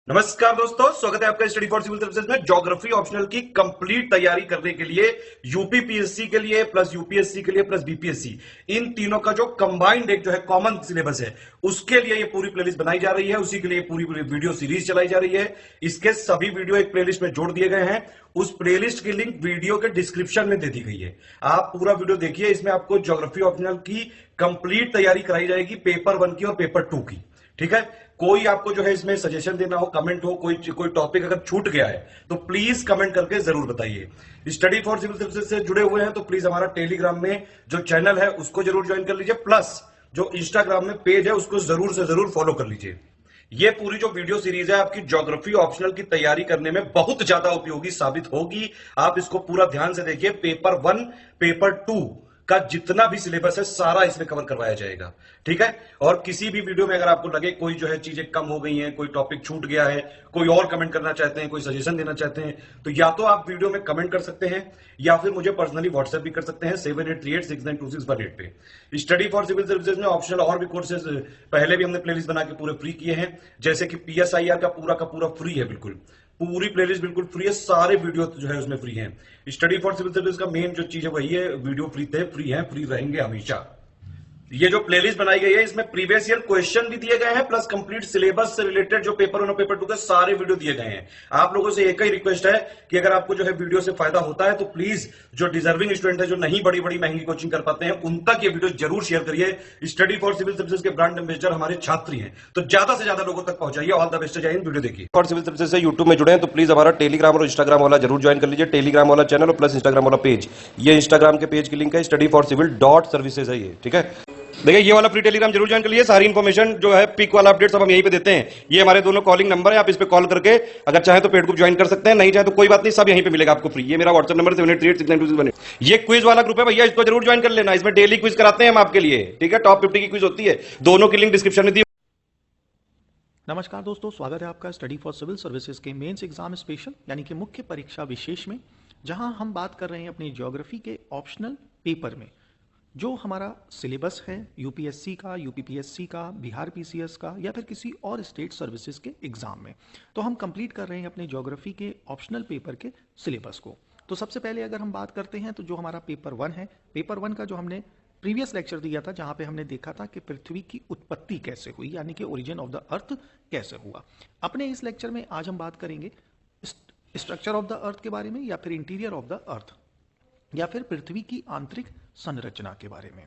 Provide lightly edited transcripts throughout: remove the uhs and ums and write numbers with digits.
नमस्कार दोस्तों, स्वागत है आपका स्टडी फॉर सिविल सर्विसेज में। ज्योग्राफी ऑप्शनल की कंप्लीट तैयारी करने के लिए यूपीपीएससी के लिए प्लस यूपीएससी के लिए प्लस बीपीएससी, इन तीनों का जो कंबाइंड एक जो है कॉमन सिलेबस है, उसके लिए ये पूरी प्लेलिस्ट बनाई जा रही है। उसी के लिए पूरी वीडियो सीरीज चलाई जा रही है। इसके सभी वीडियो एक प्लेलिस्ट में जोड़ दिए गए हैं। उस प्लेलिस्ट की लिंक वीडियो के डिस्क्रिप्शन में दे दी गई है। आप पूरा वीडियो देखिए। इसमें आपको ज्योग्राफी ऑप्शनल की कंप्लीट तैयारी कराई जाएगी, पेपर 1 की और पेपर 2 की। ठीक है, कोई आपको जो है इसमें सजेशन देना हो, कमेंट हो, कोई टॉपिक अगर छूट गया है तो प्लीज कमेंट करके जरूर बताइए। स्टडी फॉर सिविल सर्विसेज से जुड़े हुए हैं तो प्लीज हमारा टेलीग्राम में जो चैनल है उसको जरूर ज्वाइन कर लीजिए, प्लस जो इंस्टाग्राम में पेज है उसको जरूर से जरूर फॉलो कर लीजिए। ये पूरी जो वीडियो सीरीज है आपकी ज्योग्राफी ऑप्शनल की तैयारी करने में बहुत ज्यादा उपयोगी साबित होगी। आप इसको पूरा ध्यान से देखिए। पेपर 1, पेपर 2 का जितना भी सिलेबस है सारा इसमें कवर करवाया जाएगा। ठीक है, और किसी भी वीडियो में अगर आपको लगे कोई जो है चीजें कम हो गई हैं, कोई टॉपिक छूट गया है, कोई और कमेंट करना चाहते हैं, कोई सजेशन देना चाहते हैं, तो या तो आप वीडियो में कमेंट कर सकते हैं या फिर मुझे पर्सनली व्हाट्सएप भी कर सकते हैं 7838692618 पे। स्टडी फॉर सिविल सर्विसेज में ऑप्शनल और भी कोर्सेज पहले भी हमने प्लेलिस्ट बना के पूरे फ्री किए हैं, जैसे कि पीएसआईआर का पूरा फ्री है। बिल्कुल पूरी प्लेलिस्ट बिल्कुल फ्री है, सारे वीडियो जो है उसमें फ्री हैं। स्टडी फॉर सिविल सर्विस का मेन जो चीज है वही है, वीडियो फ्री थे, फ्री है, फ्री रहेंगे हमेशा। ये जो प्लेलिस्ट बनाई गई है इसमें प्रीवियस ईयर क्वेश्चन भी दिए गए हैं, प्लस कंप्लीट सिलेबस से रिलेटेड जो पेपर 1 और पेपर 2 के सारे वीडियो दिए गए हैं। आप लोगों से एक ही रिक्वेस्ट है कि अगर आपको जो है वीडियो से फायदा होता है तो प्लीज जो डिजर्विंग स्टूडेंट है, जो नहीं बड़ी बड़ी महंगी कोचिंग कर पाते हैं, उन तक ये वीडियो जरूर शेयर करिए। स्टडी फॉर सिविल सर्विसेज के ब्रांड एम्बेसडर हमारे छात्री हैं, तो ज्यादा से ज्यादा लोगों तक पहुंचाइए। All the best. जय हिंद। वीडियो देखिए। फॉर सिविल सर्विसेज से यूट्यूब में जुड़े हैं तो प्लीज हमारा टेलीग्राम और इंस्टाग्राम वाला जरूर ज्वाइन कर लीजिए। टेलीग्राम वाला चैनल और प्लस इंस्टाग्राम वाला पेज, ये इंस्टाग्राम के पेज की लिंक है, स्टडी फॉर सिविल .सर्विसेज है ये। ठीक है, देखिए ये वाला फ्री टेलीग्राम जरूर ज्वाइन कर लीजिए। सारी इन्फॉर्मेशन जो है, पिक वाला अपडेट सब हम यहीं पे देते हैं। ये हमारे दोनों कॉलिंग नंबर है, आप इस पे कॉल करके अगर चाहे तो पेड ग्रुप ज्वाइन कर सकते हैं, नहीं चाहे तो कोई बात नहीं, सब यहीं पे मिलेगा आपको फ्री। ये मेरा व्हाट्सएप नंबर 7838692618। ये क्विज वाला ग्रुप है भैया, इसको जरूर ज्वाइन कर लेना। इसमें डेली क्विज कराते हैं हम आपके लिए। ठीक है, टॉप 50 की क्विज होती है, दोनों की लिंक डिस्क्रिप्शन में दी। नमस्कार दोस्तों, स्वागत है आपका स्टडी फॉर सिविल सर्विसेज के मेंस एग्जाम स्पेशल यानी कि मुख्य परीक्षा विशेष में, जहां हम बात कर रहे हैं अपनी ज्योग्राफी के ऑप्शनल पेपर में जो हमारा सिलेबस है यूपीएससी का, यूपीपीएससी का, बिहार पीसीएस का या फिर किसी और स्टेट सर्विसेज के एग्जाम में। तो हम कंप्लीट कर रहे हैं अपने ज्योग्राफी के ऑप्शनल पेपर के सिलेबस को। तो सबसे पहले अगर हम बात करते हैं तो जो हमारा पेपर 1 है, पेपर 1 का जो हमने प्रीवियस लेक्चर दिया था जहां पे हमने देखा था कि पृथ्वी की उत्पत्ति कैसे हुई, यानी कि ओरिजिन ऑफ द अर्थ कैसे हुआ। अपने इस लेक्चर में आज हम बात करेंगे स्ट्रक्चर ऑफ द अर्थ के बारे में, या फिर इंटीरियर ऑफ द अर्थ, या फिर पृथ्वी की आंतरिक संरचना के बारे में।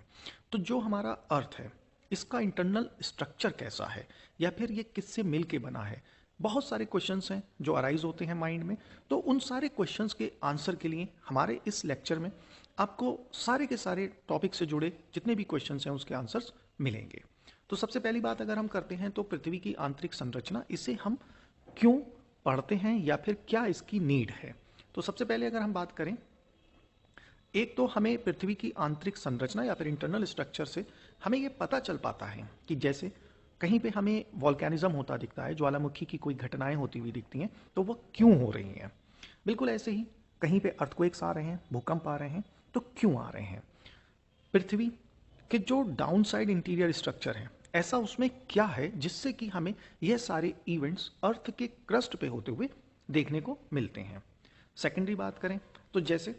तो जो हमारा अर्थ है इसका इंटरनल स्ट्रक्चर कैसा है, या फिर ये किससे मिल के बना है। बहुत सारे क्वेश्चंस हैं जो अराइज होते हैं माइंड में। तो उन सारे क्वेश्चंस के आंसर के लिए हमारे इस लेक्चर में आपको सारे के सारे टॉपिक से जुड़े जितने भी क्वेश्चंस हैं उसके आंसर्स मिलेंगे। तो सबसे पहली बात अगर हम करते हैं तो पृथ्वी की आंतरिक संरचना, इसे हम क्यों पढ़ते हैं या फिर क्या इसकी नीड है। तो सबसे पहले अगर हम बात करें, एक तो हमें पृथ्वी की आंतरिक संरचना या फिर इंटरनल स्ट्रक्चर से हमें यह पता चल पाता है कि जैसे कहीं पे हमें वॉल्केनिज्म होता दिखता है, ज्वालामुखी की कोई घटनाएं होती हुई दिखती हैं, तो वो क्यों हो रही हैं। बिल्कुल ऐसे ही कहीं पे अर्थक्वेक्स आ रहे हैं, भूकंप आ रहे हैं, तो क्यों आ रहे हैं। पृथ्वी के जो डाउन साइड इंटीरियर स्ट्रक्चर है, ऐसा उसमें क्या है जिससे कि हमें यह सारे इवेंट्स अर्थ के क्रस्ट पे होते हुए देखने को मिलते हैं। सेकेंडरी बात करें तो जैसे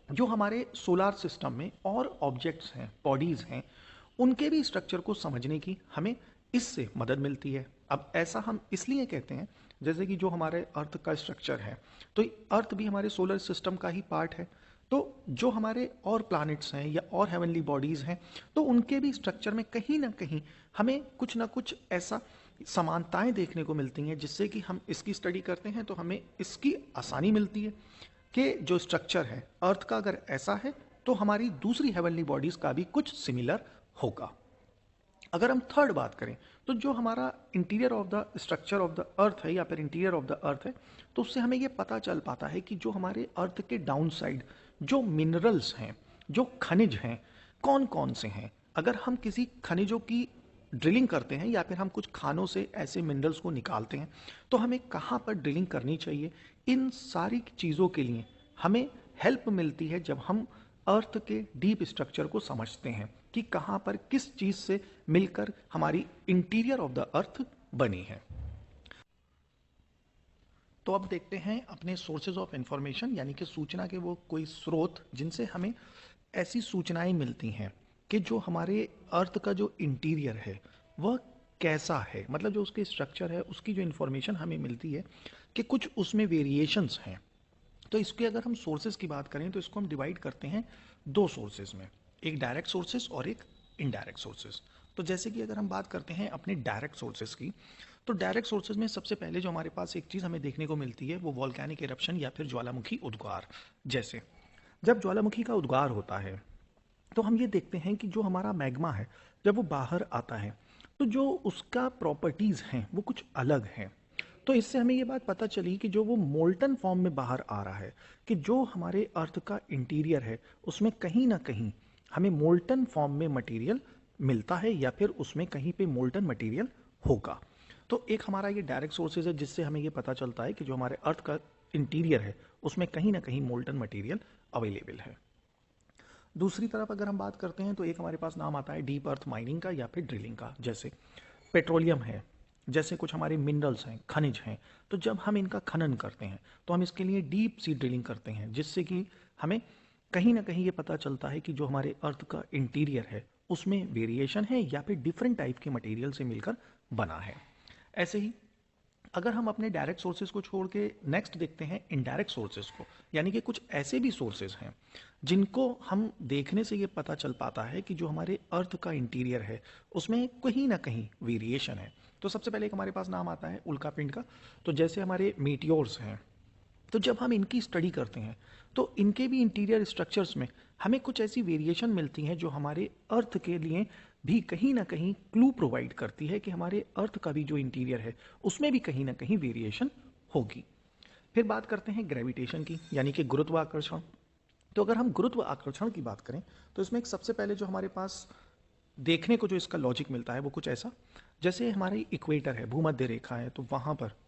जो हमारे सोलार सिस्टम में और ऑब्जेक्ट्स हैं, बॉडीज हैं, उनके भी स्ट्रक्चर को समझने की हमें इससे मदद मिलती है। अब ऐसा हम इसलिए कहते हैं जैसे कि जो हमारे अर्थ का स्ट्रक्चर है, तो अर्थ भी हमारे सोलर सिस्टम का ही पार्ट है। तो जो हमारे और प्लैनेट्स हैं या और हेवनली बॉडीज हैं, तो उनके भी स्ट्रक्चर में कहीं ना कहीं हमें कुछ ना कुछ ऐसा समानताएं देखने को मिलती हैं, जिससे कि हम इसकी स्टडी करते हैं तो हमें इसकी आसानी मिलती है कि जो स्ट्रक्चर है अर्थ का अगर ऐसा है तो हमारी दूसरी हेवनली बॉडीज का भी कुछ सिमिलर होगा। अगर हम थर्ड बात करें तो जो हमारा interior of the structure of the earth है या फिर इंटीरियर ऑफ द अर्थ है, तो उससे हमें यह पता चल पाता है कि जो हमारे अर्थ के डाउन साइड जो मिनरल्स हैं, जो खनिज हैं, कौन कौन से हैं। अगर हम किसी खनिजों की ड्रिलिंग करते हैं या फिर हम कुछ खानों से ऐसे मिनरल्स को निकालते हैं, तो हमें कहाँ पर ड्रिलिंग करनी चाहिए, इन सारी चीज़ों के लिए हमें हेल्प मिलती है जब हम अर्थ के डीप स्ट्रक्चर को समझते हैं कि कहाँ पर किस चीज़ से मिलकर हमारी इंटीरियर ऑफ द अर्थ बनी है। तो अब देखते हैं अपने सोर्सेज ऑफ इंफॉर्मेशन यानी कि सूचना के वो कोई स्रोत जिनसे हमें ऐसी सूचनाएं मिलती हैं कि जो हमारे अर्थ का जो इंटीरियर है वह कैसा है, मतलब जो उसके स्ट्रक्चर है उसकी जो इन्फॉर्मेशन हमें मिलती है कि कुछ उसमें वेरिएशंस हैं। तो इसके अगर हम सोर्सेज की बात करें तो इसको हम डिवाइड करते हैं दो सोर्सेज में, एक डायरेक्ट सोर्सेज और एक इनडायरेक्ट सोर्सेज। तो जैसे कि अगर हम बात करते हैं अपने डायरेक्ट सोर्सेज की, तो डायरेक्ट सोर्सेज में सबसे पहले जो हमारे पास एक चीज़ हमें देखने को मिलती है वो वॉल्केनिक इरप्शन या फिर ज्वालामुखी उद्गार। जैसे जब ज्वालामुखी का उद्गार होता है तो हम ये देखते हैं कि जो हमारा मैग्मा है जब वो बाहर आता है तो जो उसका प्रॉपर्टीज़ हैं वो कुछ अलग हैं। तो इससे हमें ये बात पता चली कि जो वो मोल्टन फॉर्म में बाहर आ रहा है, कि जो हमारे अर्थ का इंटीरियर है उसमें कहीं ना कहीं हमें मोल्टन फॉर्म में मटेरियल मिलता है या फिर उसमें कहीं पे मोल्टन मटेरियल होगा। तो एक हमारा ये डायरेक्ट सोर्सेज है जिससे हमें ये पता चलता है कि जो हमारे अर्थ का इंटीरियर है उसमें कहीं ना कहीं मोल्टन मटेरियल अवेलेबल है। दूसरी तरफ अगर हम बात करते हैं तो एक हमारे पास नाम आता है डीप अर्थ माइनिंग का या फिर ड्रिलिंग का। जैसे पेट्रोलियम है, जैसे कुछ हमारे मिनरल्स हैं, खनिज हैं, तो जब हम इनका खनन करते हैं तो हम इसके लिए डीप सी ड्रिलिंग करते हैं जिससे कि हमें कहीं ना कहीं ये पता चलता है कि जो हमारे अर्थ का इंटीरियर है उसमें वेरिएशन है या फिर डिफरेंट टाइप के मटेरियल से मिलकर बना है। ऐसे ही अगर हम अपने डायरेक्ट सोर्सेज को छोड़ के नेक्स्ट देखते हैं इनडायरेक्ट सोर्सेज को, यानी कि कुछ ऐसे भी सोर्सेज हैं जिनको हम देखने से ये पता चल पाता है कि जो हमारे अर्थ का इंटीरियर है उसमें कहीं ना कहीं वेरिएशन है। तो सबसे पहले एक हमारे पास नाम आता है उल्कापिंड का। तो जैसे हमारे मीटियोर्स हैं, तो जब हम इनकी स्टडी करते हैं तो इनके भी इंटीरियर स्ट्रक्चर्स में हमें कुछ ऐसी वेरिएशन मिलती हैं जो हमारे अर्थ के लिए भी कहीं ना कहीं क्लू प्रोवाइड करती है कि हमारे अर्थ का भी जो इंटीरियर है उसमें भी कहीं ना कहीं वेरिएशन होगी। फिर बात करते हैं ग्रेविटेशन की, यानी कि गुरुत्वाकर्षण। तो अगर हम गुरुत्व आकर्षण की बात करें तो इसमें एक सबसे पहले जो हमारे पास देखने को जो इसका लॉजिक मिलता है वो कुछ ऐसा, जैसे हमारी इक्वेटर है, भूमध्य रेखा है, तो वहां पर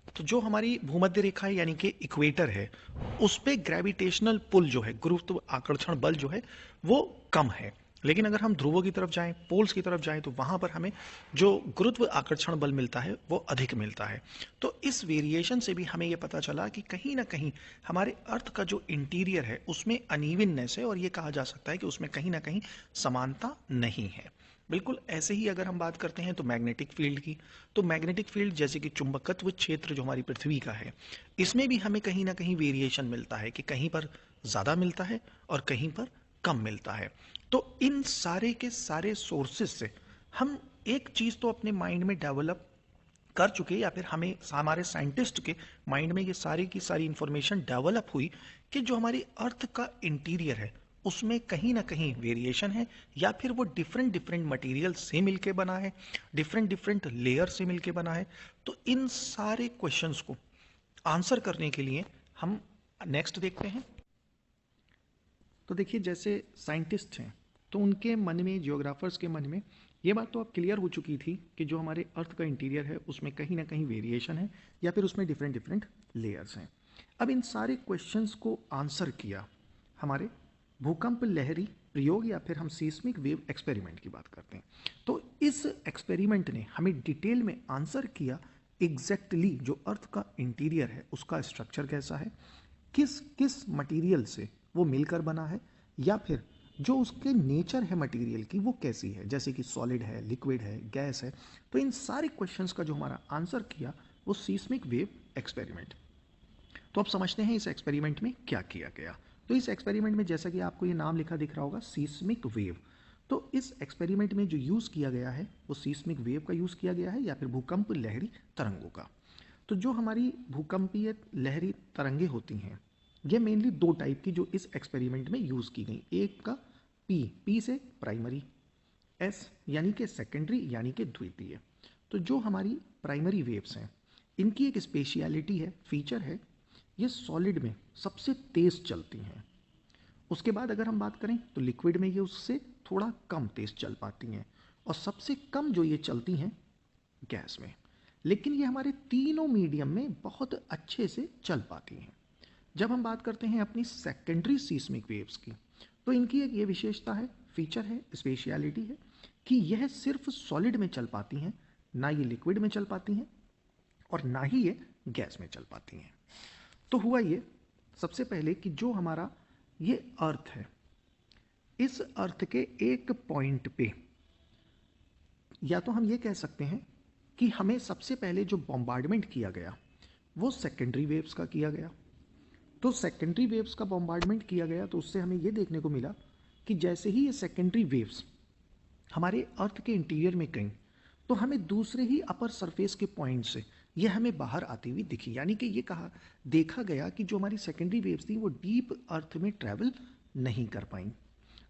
तो जो हमारी भूमध्य रेखा है यानी कि इक्वेटर है उस पे ग्रेविटेशनल पुल जो है, गुरुत्व आकर्षण बल जो है वो कम है। लेकिन अगर हम ध्रुवों की तरफ जाएं, पोल्स की तरफ जाएं, तो वहां पर हमें जो गुरुत्व आकर्षण बल मिलता है वो अधिक मिलता है। तो इस वेरिएशन से भी हमें ये पता चला कि कहीं ना कहीं हमारे अर्थ का जो इंटीरियर है उसमें अनइवननेस है और ये कहा जा सकता है कि उसमें कहीं ना कहीं समानता नहीं है। बिल्कुल ऐसे ही अगर हम बात करते हैं तो मैग्नेटिक फील्ड की, तो मैग्नेटिक फील्ड जैसे कि चुंबकत्व क्षेत्र जो हमारी पृथ्वी का है इसमें भी हमें कहीं ना कहीं वेरिएशन मिलता है कि कहीं पर ज़्यादा मिलता है और कहीं पर कम मिलता है। तो इन सारे के सारे सोर्सेज से हम एक चीज़ तो अपने माइंड में डेवलप कर चुके, या फिर हमें हमारे साइंटिस्ट के माइंड में ये सारी की सारी इंफॉर्मेशन डेवलप हुई कि जो हमारी अर्थ का इंटीरियर है उसमें कहीं ना कहीं वेरिएशन है या फिर वो डिफरेंट डिफरेंट मटेरियल से मिलके बना है, डिफरेंट डिफरेंट लेयर से मिलके बना है। तो इन सारे क्वेश्चंस को आंसर करने के लिए हम नेक्स्ट देखते हैं। तो देखिए जैसे साइंटिस्ट हैं तो उनके मन में, जियोग्राफर्स के मन में ये बात तो अब क्लियर हो चुकी थी कि जो हमारे अर्थ का इंटीरियर है उसमें कहीं ना कहीं वेरिएशन है या फिर उसमें डिफरेंट डिफरेंट लेयर्स हैं। अब इन सारे क्वेश्चंस को आंसर किया हमारे भूकंप लहरी प्रयोग या फिर हम सीस्मिक वेव एक्सपेरिमेंट की बात करते हैं। तो इस एक्सपेरिमेंट ने हमें डिटेल में आंसर किया एग्जैक्टली जो अर्थ का इंटीरियर है उसका स्ट्रक्चर कैसा है, किस किस मटेरियल से वो मिलकर बना है, या फिर जो उसके नेचर है मटेरियल की वो कैसी है, जैसे कि सॉलिड है, लिक्विड है, गैस है। तो इन सारे क्वेश्चंस का जो हमारा आंसर किया वो सीस्मिक वेव एक्सपेरिमेंट। तो अब समझते हैं इस एक्सपेरिमेंट में क्या किया गया। तो इस एक्सपेरिमेंट में जैसा कि आपको ये नाम लिखा दिख रहा होगा सीस्मिक वेव, तो इस एक्सपेरिमेंट में जो यूज़ किया गया है वो सीस्मिक वेव का यूज़ किया गया है या फिर भूकंप लहरी तरंगों का। तो जो हमारी भूकंपीय लहरी तरंगे होती हैं ये मेनली दो टाइप की जो इस एक्सपेरिमेंट में यूज़ की गई। एक का पी से प्राइमरी, एस यानी कि सेकेंडरी यानी कि द्वितीय। तो जो हमारी प्राइमरी वेव्स हैं इनकी एक स्पेशलिटी है, फीचर है, ये सॉलिड में सबसे तेज़ चलती हैं। उसके बाद अगर हम बात करें तो लिक्विड में ये उससे थोड़ा कम तेज़ चल पाती हैं, और सबसे कम जो ये चलती हैं गैस में। लेकिन ये हमारे तीनों मीडियम में बहुत अच्छे से चल पाती हैं। जब हम बात करते हैं अपनी सेकेंडरी सीस्मिक वेव्स की, तो इनकी एक ये विशेषता है, फीचर है, स्पेशलिटी है कि यह सिर्फ सॉलिड में चल पाती हैं, ना ये लिक्विड में चल पाती हैं और ना ही ये गैस में चल पाती हैं। तो हुआ ये सबसे पहले कि जो हमारा ये अर्थ है, इस अर्थ के एक पॉइंट पे या तो हम ये कह सकते हैं कि हमें सबसे पहले जो बॉम्बार्डमेंट किया गया वो सेकेंडरी वेव्स का किया गया। तो सेकेंडरी वेव्स का बॉम्बार्डमेंट किया गया तो उससे हमें ये देखने को मिला कि जैसे ही ये सेकेंडरी वेव्स हमारे अर्थ के इंटीरियर में गई तो हमें दूसरे ही अपर सरफेस के पॉइंट से ये हमें बाहर आती हुई दिखी। यानी कि ये कहा देखा गया कि जो हमारी सेकेंडरी वेव्स थी वो डीप अर्थ में ट्रैवल नहीं कर पाई।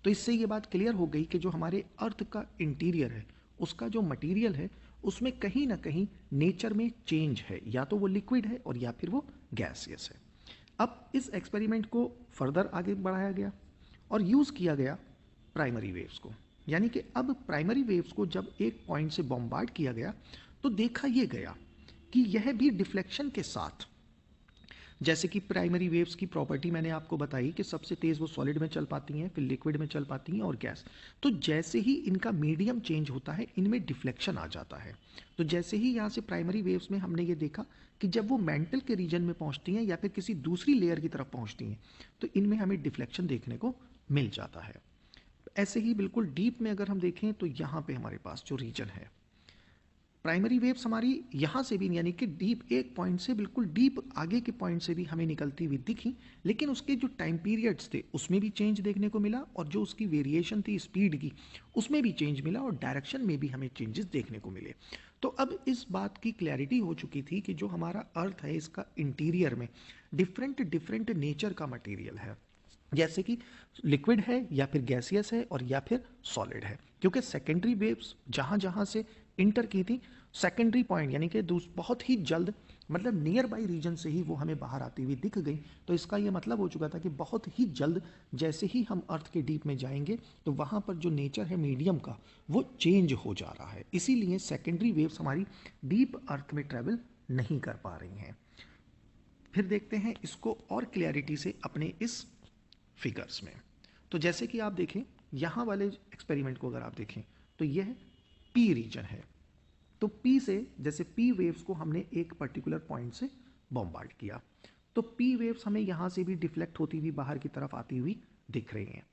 तो इससे ये बात क्लियर हो गई कि जो हमारे अर्थ का इंटीरियर है उसका जो मटेरियल है उसमें कहीं ना कहीं नेचर में चेंज है, या तो वो लिक्विड है और या फिर वो गैसियस है। अब इस एक्सपेरिमेंट को फर्दर आगे बढ़ाया गया और यूज़ किया गया प्राइमरी वेव्स को। यानी कि अब प्राइमरी वेव्स को जब एक पॉइंट से बॉम्बार्ड किया गया तो देखा यह गया कि यह भी डिफ्लेक्शन के साथ, जैसे कि प्राइमरी वेव्स की प्रॉपर्टी मैंने आपको बताई कि सबसे तेज़ वो सॉलिड में चल पाती हैं, फिर लिक्विड में चल पाती हैं और गैस। तो जैसे ही इनका मीडियम चेंज होता है इनमें डिफ्लेक्शन आ जाता है। तो जैसे ही यहाँ से प्राइमरी वेव्स में हमने ये देखा कि जब वो मेंटल के रीजन में पहुँचती हैं या फिर किसी दूसरी लेयर की तरफ पहुँचती हैं तो इनमें हमें डिफ्लेक्शन देखने को मिल जाता है। ऐसे ही बिल्कुल डीप में अगर हम देखें तो यहाँ पे हमारे पास जो रीजन है, प्राइमरी वेव्स हमारी यहाँ से भी यानी कि डीप एक पॉइंट से बिल्कुल डीप आगे के पॉइंट से भी हमें निकलती हुई दिखी, लेकिन उसके जो टाइम पीरियड्स थे उसमें भी चेंज देखने को मिला और जो उसकी वेरिएशन थी स्पीड की उसमें भी चेंज मिला और डायरेक्शन में भी हमें चेंजेस देखने को मिले। तो अब इस बात की क्लैरिटी हो चुकी थी कि जो हमारा अर्थ है इसका इंटीरियर में डिफरेंट डिफरेंट नेचर का मटेरियल है, जैसे कि लिक्विड है या फिर गैसियस है और या फिर सॉलिड है। क्योंकि सेकेंडरी वेव्स जहाँ जहाँ से इंटर की थी सेकेंडरी पॉइंट यानी कि बहुत ही जल्द मतलब नियर बाई रीजन से ही वो हमें बाहर आती हुई दिख गई। तो इसका ये मतलब हो चुका था कि बहुत ही जल्द जैसे ही हम अर्थ के डीप में जाएंगे तो वहाँ पर जो नेचर है मीडियम का वो चेंज हो जा रहा है। इसीलिए सेकेंडरी वेव्स हमारी डीप अर्थ में ट्रेवल नहीं कर पा रही हैं। फिर देखते हैं इसको और क्लैरिटी से अपने इस फिगर्स में। तो जैसे कि आप देखें यहाँ वाले एक्सपेरिमेंट को अगर आप देखें तो यह पी रीजन है। तो पी से जैसे पी वेव्स को हमने एक पर्टिकुलर पॉइंट से बॉम्बार्ड किया तो पी वेव्स हमें यहाँ से भी डिफ्लेक्ट होती हुई बाहर की तरफ आती हुई दिख रही हैं,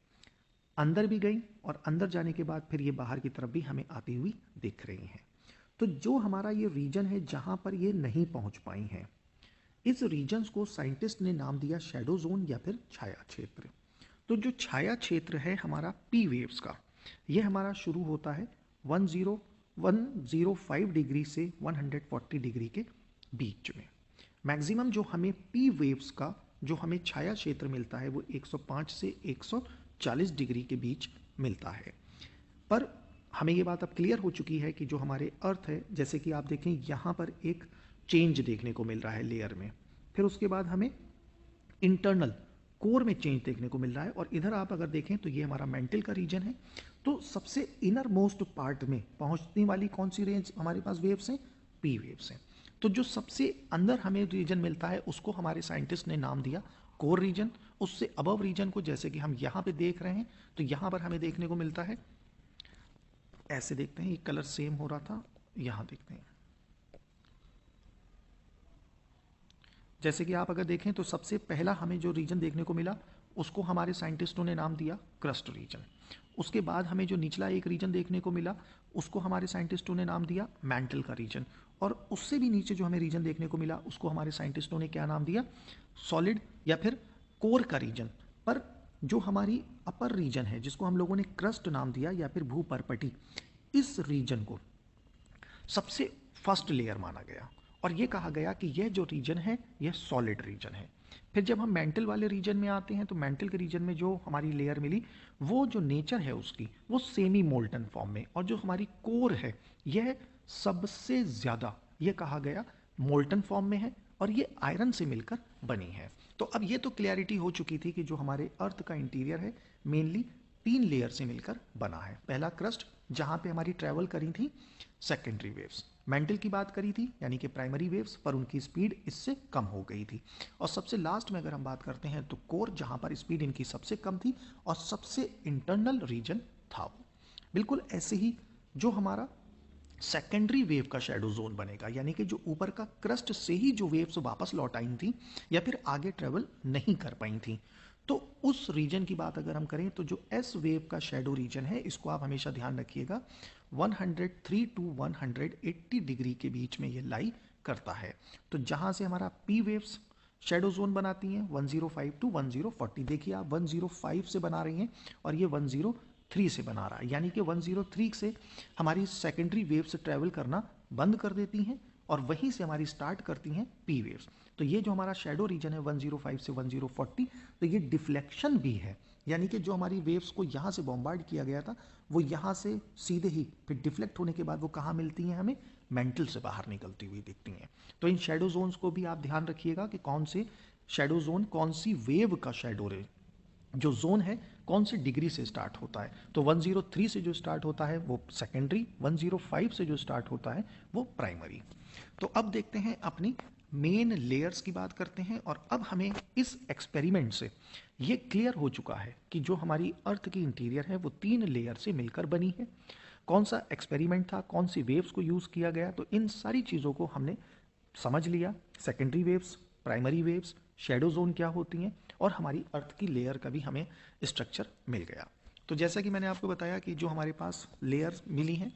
अंदर भी गई और अंदर जाने के बाद फिर ये बाहर की तरफ भी हमें आती हुई दिख रही हैं। तो जो हमारा ये रीजन है जहाँ पर ये नहीं पहुँच पाई हैं, इस रीजन्स को साइंटिस्ट ने नाम दिया शैडो जोन या फिर छाया क्षेत्र। तो जो छाया क्षेत्र है हमारा पी वेव्स का, यह हमारा शुरू होता है 105 डिग्री से 140 डिग्री के बीच में। मैक्सिमम जो हमें पी वेव्स का जो हमें छाया क्षेत्र मिलता है वो 105 से 140 डिग्री के बीच मिलता है। पर हमें ये बात अब क्लियर हो चुकी है कि जो हमारे अर्थ है, जैसे कि आप देखें यहाँ पर एक चेंज देखने को मिल रहा है लेयर में, फिर उसके बाद हमें इंटरनल कोर में चेंज देखने को मिल रहा है। और इधर आप अगर देखें तो ये हमारा मेंटल का रीजन है। तो सबसे इनर मोस्ट पार्ट में पहुंचने वाली कौन सी रेंज हमारे पास वेव्स हैं? पी वेव्स हैं। तो जो सबसे अंदर हमें रीजन मिलता है उसको हमारे साइंटिस्ट ने नाम दिया कोर रीजन। उससे अबव रीजन को जैसे कि हम यहाँ पे देख रहे हैं तो यहाँ पर हमें देखने को मिलता है, ऐसे देखते हैं, ये कलर सेम हो रहा था, यहाँ देखते हैं, जैसे कि आप अगर देखें तो सबसे पहला हमें जो रीजन देखने को मिला उसको हमारे साइंटिस्टों ने नाम दिया क्रस्ट रीजन। उसके बाद हमें जो निचला एक रीजन देखने को मिला उसको हमारे साइंटिस्टों ने नाम दिया मैंटल का रीजन। और उससे भी नीचे जो हमें रीजन देखने को मिला उसको हमारे साइंटिस्टों ने क्या नाम दिया? सॉलिड या फिर कोर का रीजन। पर जो हमारी अपर रीजन है जिसको हम लोगों ने क्रस्ट नाम दिया या फिर भूपर्पटी, इस रीजन को सबसे फर्स्ट लेयर माना गया और ये कहा गया कि यह जो रीजन है यह सॉलिड रीजन है। फिर जब हम मेंटल वाले रीजन में आते हैं तो मेंटल के रीजन में जो हमारी लेयर मिली वो जो नेचर है उसकी वो सेमी मोल्टन फॉर्म में, और जो हमारी कोर है यह सबसे ज़्यादा यह कहा गया मोल्टन फॉर्म में है और ये आयरन से मिलकर बनी है। तो अब ये तो क्लैरिटी हो चुकी थी कि जो हमारे अर्थ का इंटीरियर है मेनली 3 लेयर से मिलकर बना है। पहला क्रस्ट जहाँ पे हमारी ट्रैवल करी थी सेकेंडरी वेव्स, मेंटल की बात करी थी यानी कि प्राइमरी वेव्स, पर उनकी स्पीड इससे कम हो गई थी। और सबसे लास्ट में अगर हम बात करते हैं तो कोर, जहाँ पर स्पीड इनकी सबसे कम थी और सबसे इंटरनल रीजन था वो। बिल्कुल ऐसे ही जो हमारा सेकेंडरी वेव का शेडो जोन बनेगा, यानी कि जो ऊपर का क्रस्ट से ही जो वेव्स वापस लौट आई थी या फिर आगे ट्रेवल नहीं कर पाई थी। तो उस रीजन की बात अगर हम करें तो जो एस वेव का शेडो रीजन है, इसको आप हमेशा ध्यान रखिएगा 103 टू 180 डिग्री के बीच में ये लाई करता है। तो जहां से हमारा पी वेव्स शेडो जोन बनाती हैं 105 टू 1040, देखिए आप 105 से बना रही हैं और ये 103 से बना रहा है, यानी कि 103 से हमारी सेकेंडरी वेव्स ट्रैवल करना बंद कर देती हैं और वहीं से हमारी स्टार्ट करती हैं पी वेव्स। तो ये जो हमारा शेडो रीजन है 105 से 1040, तो ये डिफ्लेक्शन भी है, यानी कि जो हमारी वेव्स को यहाँ से बॉम्बार्ड किया गया था वो यहाँ से सीधे ही फिर डिफ्लेक्ट होने के बाद वो कहाँ मिलती हैं, हमें मेंटल से बाहर निकलती हुई दिखती हैं। तो इन शेडो जोन्स को भी आप ध्यान रखिएगा कि कौन से शेडो जोन कौन सी वेव का शेडो रे जो जोन है कौन सी डिग्री से स्टार्ट होता है। तो 103 से जो स्टार्ट होता है वो सेकेंडरी, 105 से जो स्टार्ट होता है वो प्राइमरी। तो अब देखते हैं अपनी मेन लेयर्स की बात करते हैं, और अब हमें इस एक्सपेरिमेंट से ये क्लियर हो चुका है कि जो हमारी अर्थ की इंटीरियर है वो 3 लेयर से मिलकर बनी है। कौन सा एक्सपेरिमेंट था, कौन सी वेव्स को यूज़ किया गया, तो इन सारी चीज़ों को हमने समझ लिया। Secondary waves, primary waves, shadow zone क्या होती हैं, और हमारी अर्थ की लेयर का भी हमें स्ट्रक्चर मिल गया। तो जैसा कि मैंने आपको बताया कि जो हमारे पास लेयर्स मिली हैं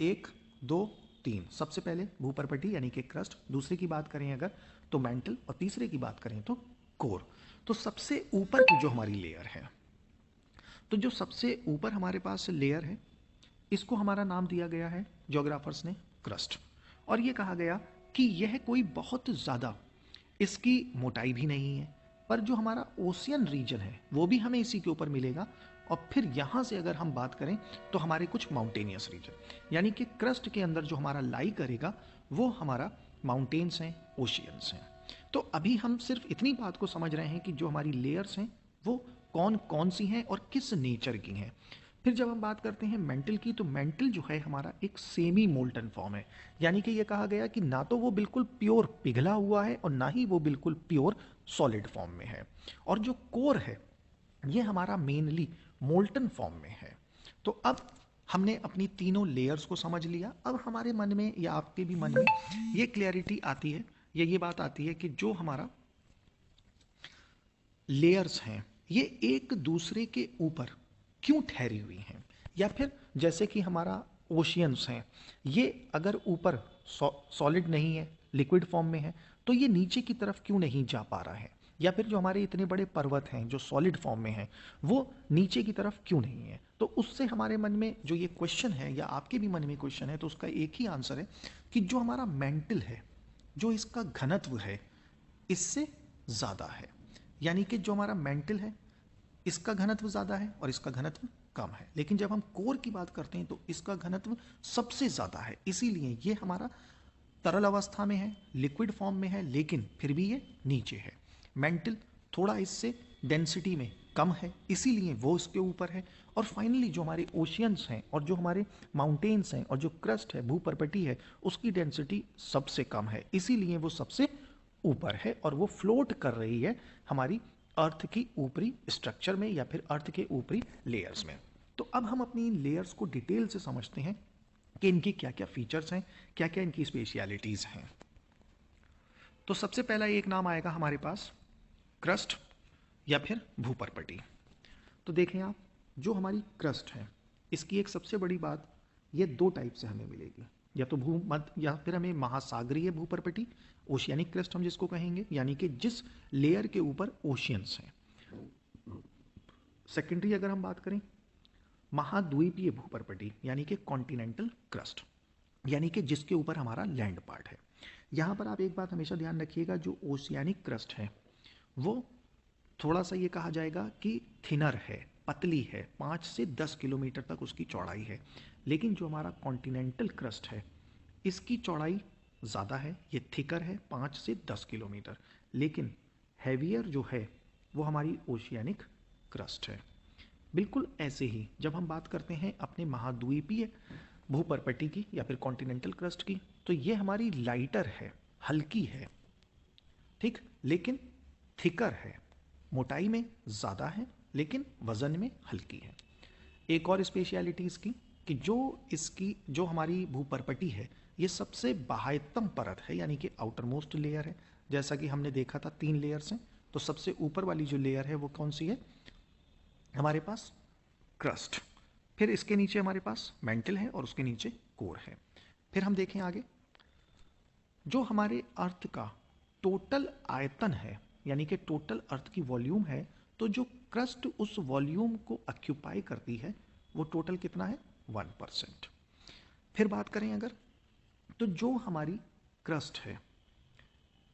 1, 2, 3, सबसे पहले भूपर्पटी यानी कि क्रस्ट, दूसरे की बात करें अगर तो मेंटल, और तीसरे की बात करें तो कोर। तो सबसे ऊपर की जो हमारी लेयर है, तो जो सबसे ऊपर हमारे पास लेयर है इसको हमारा नाम दिया गया है ज्योग्राफर्स ने क्रस्ट, और ये कहा गया कि यह कोई बहुत ज़्यादा इसकी मोटाई भी नहीं है, पर जो हमारा ओशियन रीजन है वो भी हमें इसी के ऊपर मिलेगा। और फिर यहाँ से अगर हम बात करें तो हमारे कुछ माउंटेनियस रीजन, यानी कि क्रस्ट के अंदर जो हमारा लाई करेगा वो हमारा माउंटेन्स हैं, ओशियंस हैं। तो अभी हम सिर्फ इतनी बात को समझ रहे हैं कि जो हमारी लेयर्स हैं वो कौन कौन सी हैं और किस नेचर की हैं। फिर जब हम बात करते हैं मेंटल की, तो मेंटल जो है हमारा एक सेमी मोल्टन फॉर्म है, यानी कि ये कहा गया कि ना तो वो बिल्कुल प्योर पिघला हुआ है और ना ही वो बिल्कुल प्योर सॉलिड फॉर्म में है। और जो कोर है ये हमारा मेनली मोल्टन फॉर्म में है। तो अब हमने अपनी तीनों लेयर्स को समझ लिया। अब हमारे मन में या आपके भी मन में ये क्लैरिटी आती है, ये बात आती है कि जो हमारा लेयर्स हैं ये एक दूसरे के ऊपर क्यों ठहरी हुई हैं, या फिर जैसे कि हमारा ओशियंस हैं ये अगर ऊपर सॉलिड नहीं है, लिक्विड फॉर्म में है, तो ये नीचे की तरफ क्यों नहीं जा पा रहा है, या फिर जो हमारे इतने बड़े पर्वत हैं जो सॉलिड फॉर्म में हैं वो नीचे की तरफ क्यों नहीं है। तो उससे हमारे मन में जो ये क्वेश्चन है या आपके भी मन में क्वेश्चन है, तो उसका एक ही आंसर है कि जो हमारा मेंटल है, जो इसका घनत्व है इससे ज़्यादा है, यानी कि जो हमारा मेंटल है इसका घनत्व ज़्यादा है और इसका घनत्व कम है। लेकिन जब हम कोर की बात करते हैं तो इसका घनत्व सबसे ज़्यादा है, इसीलिए ये हमारा तरल अवस्था में है, लिक्विड फॉर्म में है, लेकिन फिर भी ये नीचे है। मेंटल थोड़ा इससे डेंसिटी में कम है, इसीलिए वो इसके ऊपर है। और फाइनली जो हमारे ओशियंस हैं और जो हमारे माउंटेन्स हैं और जो क्रस्ट है, भूपर्पटी है, उसकी डेंसिटी सबसे कम है, इसीलिए वो सबसे ऊपर है और वो फ्लोट कर रही है हमारी अर्थ की ऊपरी स्ट्रक्चर में या फिर अर्थ के ऊपरी लेयर्स में। तो अब हम अपनी इन लेयर्स को डिटेल से समझते हैं कि इनके क्या क्या फीचर्स हैं, क्या क्या इनकी स्पेशलिटीज़ हैं। तो सबसे पहला एक नाम आएगा हमारे पास क्रस्ट या फिर भूपर्पटी। तो देखें आप, जो हमारी क्रस्ट है इसकी एक सबसे बड़ी बात, ये 2 टाइप से हमें मिलेगी, या तो भूमध्य या फिर हमें महासागरीय भूपर्पटी, ओशियानिक क्रस्ट हम जिसको कहेंगे, यानी कि जिस लेयर के ऊपर ओशियंस हैं। सेकेंडरी अगर हम बात करें महाद्वीपीय भूपर्पटी, यानी कि कॉन्टिनेंटल क्रस्ट, यानी कि जिसके ऊपर हमारा लैंड पार्ट है। यहाँ पर आप एक बात हमेशा ध्यान रखिएगा, जो ओशियानिक क्रस्ट है वो थोड़ा सा ये कहा जाएगा कि थिनर है, पतली है, 5 से 10 किलोमीटर तक उसकी चौड़ाई है। लेकिन जो हमारा कॉन्टिनेंटल क्रस्ट है इसकी चौड़ाई ज़्यादा है, ये थिकर है, 5 से 10 किलोमीटर। लेकिन हैवियर जो है वो हमारी ओशियानिक क्रस्ट है। बिल्कुल ऐसे ही जब हम बात करते हैं अपने महाद्वीपीय भूपर्पटी की या फिर कॉन्टिनेंटल क्रस्ट की, तो ये हमारी लाइटर है, हल्की है, ठीक, लेकिन थिकर है, मोटाई में ज़्यादा है लेकिन वज़न में हल्की है। एक और स्पेशलिटी इसकी कि जो हमारी भूपर्पटी है ये सबसे बाह्यतम परत है, यानी कि आउटर मोस्ट लेयर है। जैसा कि हमने देखा था 3 लेयर्स हैं, तो सबसे ऊपर वाली जो लेयर है वो कौन सी है हमारे पास? क्रस्ट। फिर इसके नीचे हमारे पास मेंटल है और उसके नीचे कोर है। फिर हम देखें आगे, जो हमारे अर्थ का टोटल आयतन है, यानी कि टोटल अर्थ की वॉल्यूम है, तो जो क्रस्ट उस वॉल्यूम को ऑक्यूपाई करती है वो टोटल कितना है? 1%। फिर बात करें अगर, तो जो हमारी क्रस्ट है,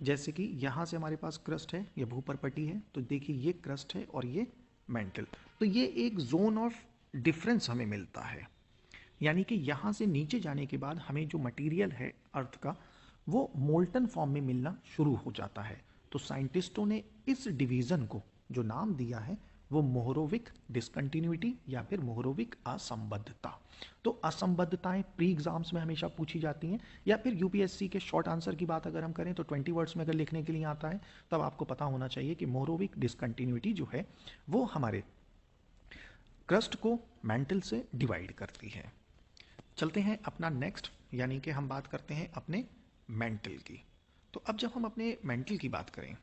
जैसे कि यहाँ से हमारे पास क्रस्ट है, ये भूपर्पटी है, तो देखिए ये क्रस्ट है और ये मेंटल, तो ये एक जोन ऑफ डिफरेंस हमें मिलता है। यानी कि यहाँ से नीचे जाने के बाद हमें जो मटेरियल है अर्थ का वो मोल्टन फॉर्म में मिलना शुरू हो जाता है। तो साइंटिस्टों ने इस डिवीज़न को जो नाम दिया है वो मोहरोविक डिसकंटिन्यूटी या फिर मोहरोविक असंबद्धता। तो असंबद्धताएं प्री एग्जाम्स में हमेशा पूछी जाती हैं, या फिर यूपीएससी के शॉर्ट आंसर की बात अगर हम करें तो 20 वर्ड्स में अगर लिखने के लिए आता है तब आपको पता होना चाहिए कि मोहरोविक डिसकंटिन्यूटी जो है वो हमारे क्रस्ट को मेंटल से डिवाइड करती है। चलते हैं अपना नेक्स्ट, यानी कि हम बात करते हैं अपने मेंटल की। तो अब जब हम अपने मेंटल की बात करें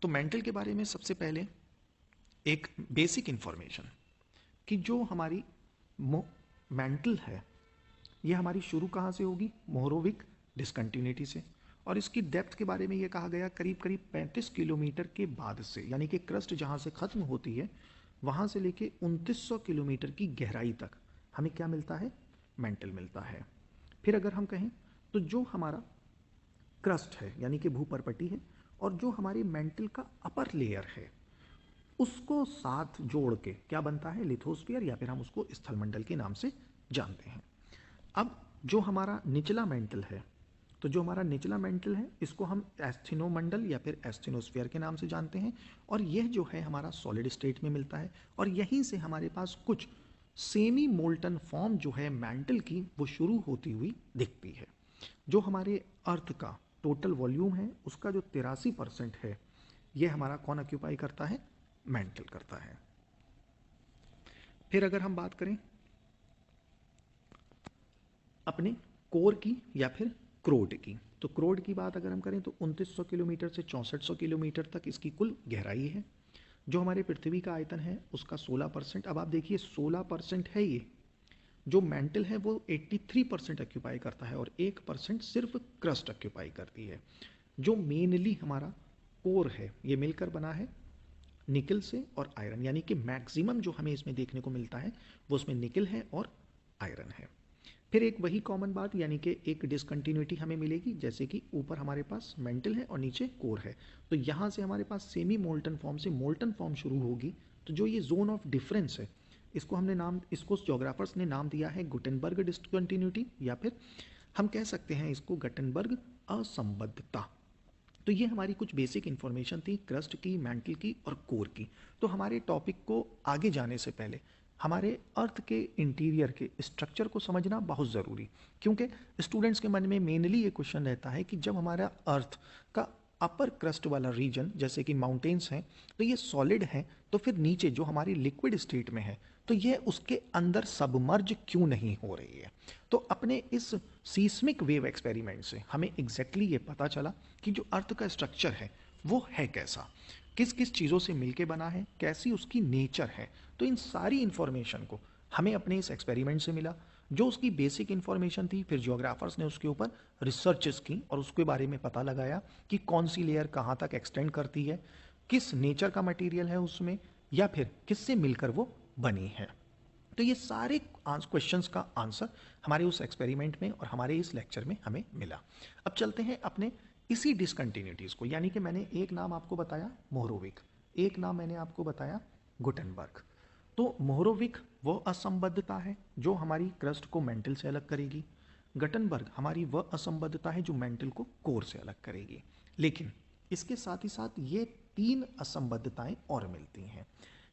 तो मेंटल के बारे में सबसे पहले एक बेसिक इंफॉर्मेशन कि जो हमारी मेंटल है ये हमारी शुरू कहाँ से होगी? मोहरोविक डिसकंटिन्यूटी से। और इसकी डेप्थ के बारे में ये कहा गया करीब करीब 35 किलोमीटर के बाद से, यानी कि क्रस्ट जहाँ से ख़त्म होती है वहाँ से लेके 2900 किलोमीटर की गहराई तक हमें क्या मिलता है? मेंटल मिलता है। फिर अगर हम कहें तो जो हमारा क्रस्ट है यानी कि भूपर्पटी है और जो हमारी मेंटल का अपर लेयर है उसको साथ जोड़ के क्या बनता है? लिथोस्फीयर, या फिर हम उसको स्थलमंडल के नाम से जानते हैं। अब जो हमारा निचला मेंटल है, तो जो हमारा निचला मेंटल है इसको हम एस्थेनोमंडल या फिर एस्थेनोस्फीयर के नाम से जानते हैं, और यह जो है हमारा सॉलिड स्टेट में मिलता है। और यहीं से हमारे पास कुछ सेमी मोल्टन फॉर्म जो है मेंटल की वो शुरू होती हुई दिखती है। जो हमारे अर्थ का टोटल वॉल्यूम है उसका जो 83% है ये हमारा कौन ऑक्यूपाई करता है? मेंटल करता है। फिर अगर हम बात करें अपने कोर की या फिर क्रोड की, तो क्रोड की बात अगर हम करें तो 2900 किलोमीटर से 6400 किलोमीटर तक इसकी कुल गहराई है। जो हमारे पृथ्वी का आयतन है उसका 16%। अब आप देखिए 16% है ये, जो मेंटल है वो 83% ऑक्यूपाई करता है और 1% सिर्फ क्रस्ट ऑक्यूपाई करती है। जो मेनली हमारा कोर है ये मिलकर बना है निकल से और आयरन, यानी कि मैक्सिमम जो हमें इसमें देखने को मिलता है वो उसमें निकल है और आयरन है। फिर एक वही कॉमन बात, यानी कि एक डिसकंटिन्यूटी हमें मिलेगी, जैसे कि ऊपर हमारे पास मेंटल है और नीचे कोर है, तो यहाँ से हमारे पास सेमी मोल्टन फॉर्म से मोल्टन फॉर्म शुरू होगी। तो जो ये जोन ऑफ डिफरेंस है इसको ज्योग्राफर्स ने नाम दिया है गुटेनबर्ग डिसकंटिन्यूटी, या फिर हम कह सकते हैं इसको गुटेनबर्ग असंबद्धता। तो ये हमारी कुछ बेसिक इन्फॉर्मेशन थी क्रस्ट की, मेंटल की और कोर की। तो हमारे टॉपिक को आगे जाने से पहले हमारे अर्थ के इंटीरियर के स्ट्रक्चर को समझना बहुत ज़रूरी, क्योंकि स्टूडेंट्स के मन में मेनली ये क्वेश्चन रहता है कि जब हमारा अर्थ का अपर क्रस्ट वाला रीजन जैसे कि माउंटेन्स हैं तो ये सॉलिड है, तो फिर नीचे जो हमारी लिक्विड स्टेट में है तो ये उसके अंदर सबमर्ज क्यों नहीं हो रही है। तो अपने इस सीस्मिक वेव एक्सपेरिमेंट से हमें एग्जैक्टली ये पता चला कि जो अर्थ का स्ट्रक्चर है वो है कैसा, किस किस चीज़ों से मिलके बना है, कैसी उसकी नेचर है। तो इन सारी इन्फॉर्मेशन को हमें अपने इस एक्सपेरिमेंट से मिला, जो उसकी बेसिक इन्फॉर्मेशन थी। फिर ज्योग्राफर्स ने उसके ऊपर रिसर्चेस की और उसके बारे में पता लगाया कि कौन सी लेयर कहाँ तक एक्सटेंड करती है, किस नेचर का मटेरियल है उसमें, या फिर किससे मिलकर वो बनी है। तो ये सारे क्वेश्चंस का आंसर हमारे उस एक्सपेरिमेंट में और हमारे इस लेक्चर में हमें मिला। अब चलते हैं अपने इसी डिसकंटिन्यूटीज़ को, यानी कि मैंने एक नाम आपको बताया मोहरोविक, एक नाम मैंने आपको बताया गुटेनबर्ग। तो मोहरोविक वो असंबद्धता है जो हमारी क्रस्ट को मेंटल से अलग करेगी, गुटेनबर्ग हमारी वह असंबद्धता है जो मेंटल को कोर से अलग करेगी। लेकिन इसके साथ ही साथ ये 3 असंबद्धताएं और मिलती हैं,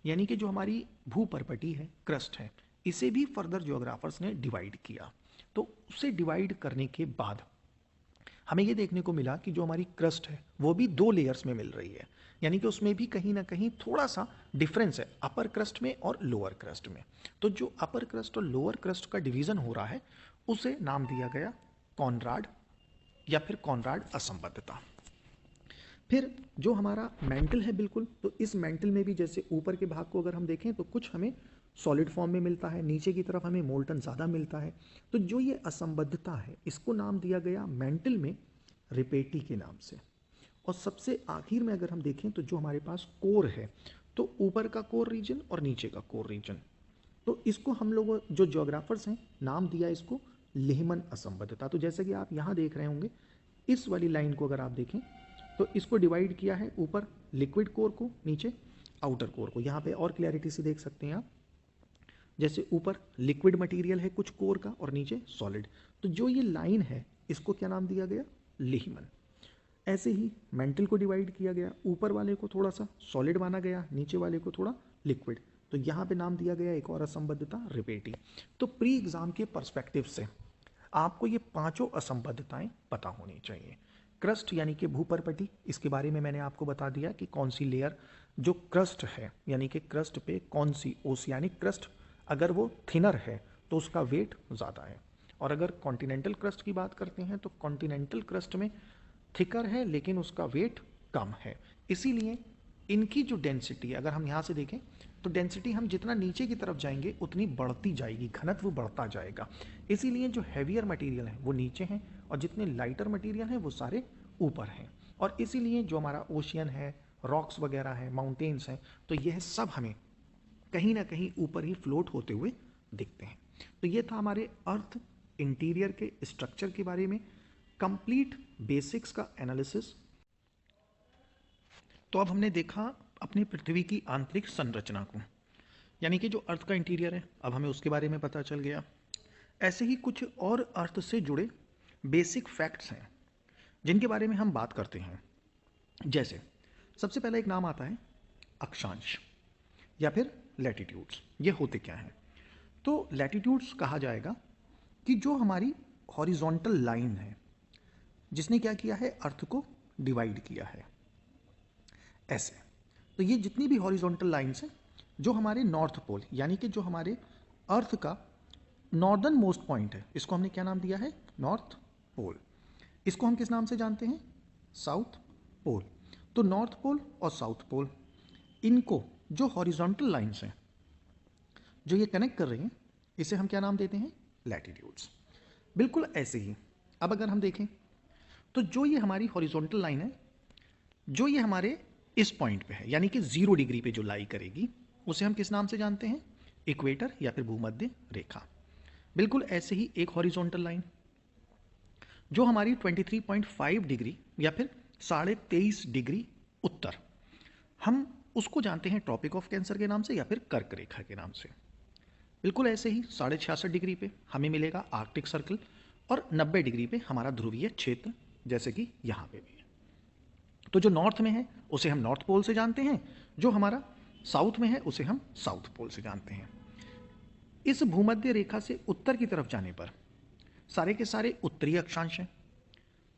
यानी कि जो हमारी भूपर्पटी है, क्रस्ट है, इसे भी फर्दर ज्योग्राफर्स ने डिवाइड किया। तो उसे डिवाइड करने के बाद हमें ये देखने को मिला कि जो हमारी क्रस्ट है वो भी 2 लेयर्स में मिल रही है, यानी कि उसमें भी कहीं ना कहीं थोड़ा सा डिफरेंस है अपर क्रस्ट में और लोअर क्रस्ट में। तो जो अपर क्रस्ट और लोअर क्रस्ट का डिवीजन हो रहा है उसे नाम दिया गया कॉनराड या फिर कॉनराड असंबद्धता। फिर जो हमारा मेंटल है बिल्कुल, तो इस मेंटल में भी जैसे ऊपर के भाग को अगर हम देखें तो कुछ हमें सॉलिड फॉर्म में मिलता है, नीचे की तरफ हमें मोल्टन ज़्यादा मिलता है। तो जो ये असंबद्धता है इसको नाम दिया गया मेंटल में रिपेटी के नाम से। और सबसे आखिर में अगर हम देखें तो जो हमारे पास कोर है, तो ऊपर का कोर रीजन और नीचे का कोर रीजन, तो इसको हम लोग जो ज्योग्राफर्स हैं नाम दिया इसको लेहमन असंबद्धता। तो जैसे कि आप यहाँ देख रहे होंगे, इस वाली लाइन को अगर आप देखें तो इसको डिवाइड किया है ऊपर लिक्विड कोर को, नीचे आउटर कोर को। यहाँ पे और क्लैरिटी से देख सकते हैं आप, जैसे ऊपर लिक्विड मटेरियल है कुछ कोर का और नीचे सॉलिड। तो जो ये लाइन है इसको क्या नाम दिया गया, लेहमन। ऐसे ही मेंटल को डिवाइड किया गया, ऊपर वाले को थोड़ा सा सॉलिड माना गया, नीचे वाले को थोड़ा लिक्विड। तो यहाँ पे नाम दिया गया एक और असंबद्धता रिपेटी। तो प्री एग्जाम के पर्सपेक्टिव से आपको ये पांचों असंबद्धताएं पता होनी चाहिए। क्रस्ट यानी कि भूपरपटी, इसके बारे में मैंने आपको बता दिया कि कौन सी लेयर जो क्रस्ट है, यानी कि क्रस्ट पे कौन सी ओशियानिक क्रस्ट, अगर वो थिनर है तो उसका वेट ज़्यादा है। और अगर कॉन्टिनेंटल क्रस्ट की बात करते हैं तो कॉन्टिनेंटल क्रस्ट में थिकर है लेकिन उसका वेट कम है। इसीलिए इनकी जो डेंसिटी, अगर हम यहाँ से देखें तो डेंसिटी हम जितना नीचे की तरफ जाएंगे उतनी बढ़ती जाएगी, घनत्व बढ़ता जाएगा। इसीलिए जो हैवियर मटेरियल है वो नीचे हैं और जितने लाइटर मटेरियल हैं वो सारे ऊपर हैं। और इसीलिए जो हमारा ओशियन है, रॉक्स वगैरह है, माउंटेन्स हैं, तो यह सब हमें कहीं ना कहीं ऊपर ही फ्लोट होते हुए दिखते हैं। तो ये था हमारे अर्थ इंटीरियर के स्ट्रक्चर के बारे में कंप्लीट बेसिक्स का एनालिसिस। तो अब हमने देखा अपनी पृथ्वी की आंतरिक संरचना को, यानी कि जो अर्थ का इंटीरियर है, अब हमें उसके बारे में पता चल गया। ऐसे ही कुछ और अर्थ से जुड़े बेसिक फैक्ट्स हैं जिनके बारे में हम बात करते हैं। जैसे सबसे पहले एक नाम आता है अक्षांश या फिर लैटिट्यूड्स। ये होते क्या हैं? तो लैटिट्यूड्स कहा जाएगा कि जो हमारी हॉरिजॉन्टल लाइन है जिसने क्या किया है, अर्थ को डिवाइड किया है ऐसे। तो ये जितनी भी हॉरिजॉन्टल लाइंस हैं जो हमारे नॉर्थ पोल, यानी कि जो हमारे अर्थ का नॉर्दर्न मोस्ट पॉइंट है, इसको हमने क्या नाम दिया है, नॉर्थ पोल। इसको हम किस नाम से जानते हैं, साउथ पोल। तो नॉर्थ पोल और साउथ पोल, इनको जो हॉरिजॉन्टल लाइंस हैं जो ये कनेक्ट कर रही हैं, इसे हम क्या नाम देते हैं, लैटिट्यूड्स। बिल्कुल ऐसे ही अब अगर हम देखें तो जो ये हमारी हॉरिजॉन्टल लाइन है, जो ये हमारे इस पॉइंट पे है, यानी कि 0 डिग्री पे जो लाई करेगी, उसे हम किस नाम से जानते हैं, इक्वेटर या फिर भूमध्य रेखा। बिल्कुल ऐसे ही एक हॉरिजॉन्टल लाइन जो हमारी 23.5 डिग्री या फिर 23.5 डिग्री उत्तर, हम उसको जानते हैं ट्रॉपिक ऑफ कैंसर के नाम से या फिर कर्क रेखा के नाम से। बिल्कुल ऐसे ही 66.5 डिग्री पे हमें मिलेगा आर्कटिक सर्कल और 90 डिग्री पे हमारा ध्रुवीय क्षेत्र, जैसे कि यहाँ पे भी है। तो जो नॉर्थ में है उसे हम नॉर्थ पोल से जानते हैं, जो हमारा साउथ में है उसे हम साउथ पोल से जानते हैं। इस भूमध्य रेखा से उत्तर की तरफ जाने पर सारे के सारे उत्तरी अक्षांश हैं,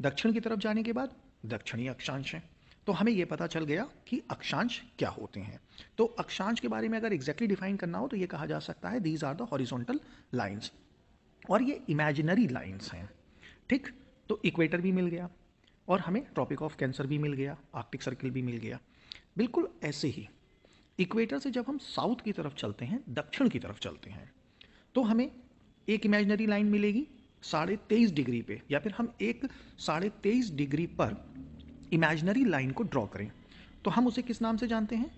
दक्षिण की तरफ जाने के बाद दक्षिणी अक्षांश हैं। तो हमें यह पता चल गया कि अक्षांश क्या होते हैं। तो अक्षांश के बारे में अगर एग्जैक्टली डिफाइन करना हो तो ये कहा जा सकता है these are the horizontal lines, और ये इमेजिनरी लाइंस हैं। ठीक, तो इक्वेटर भी मिल गया और हमें ट्रॉपिक ऑफ कैंसर भी मिल गया, आर्कटिक सर्कल भी मिल गया। बिल्कुल ऐसे ही इक्वेटर से जब हम साउथ की तरफ चलते हैं, दक्षिण की तरफ चलते हैं, तो हमें एक इमेजिनरी लाइन मिलेगी 23.5 डिग्री पे, या फिर हम एक 23.5 डिग्री पर इमेजिनरी लाइन को ड्रॉ करें तो हम उसे किस नाम से जानते हैं,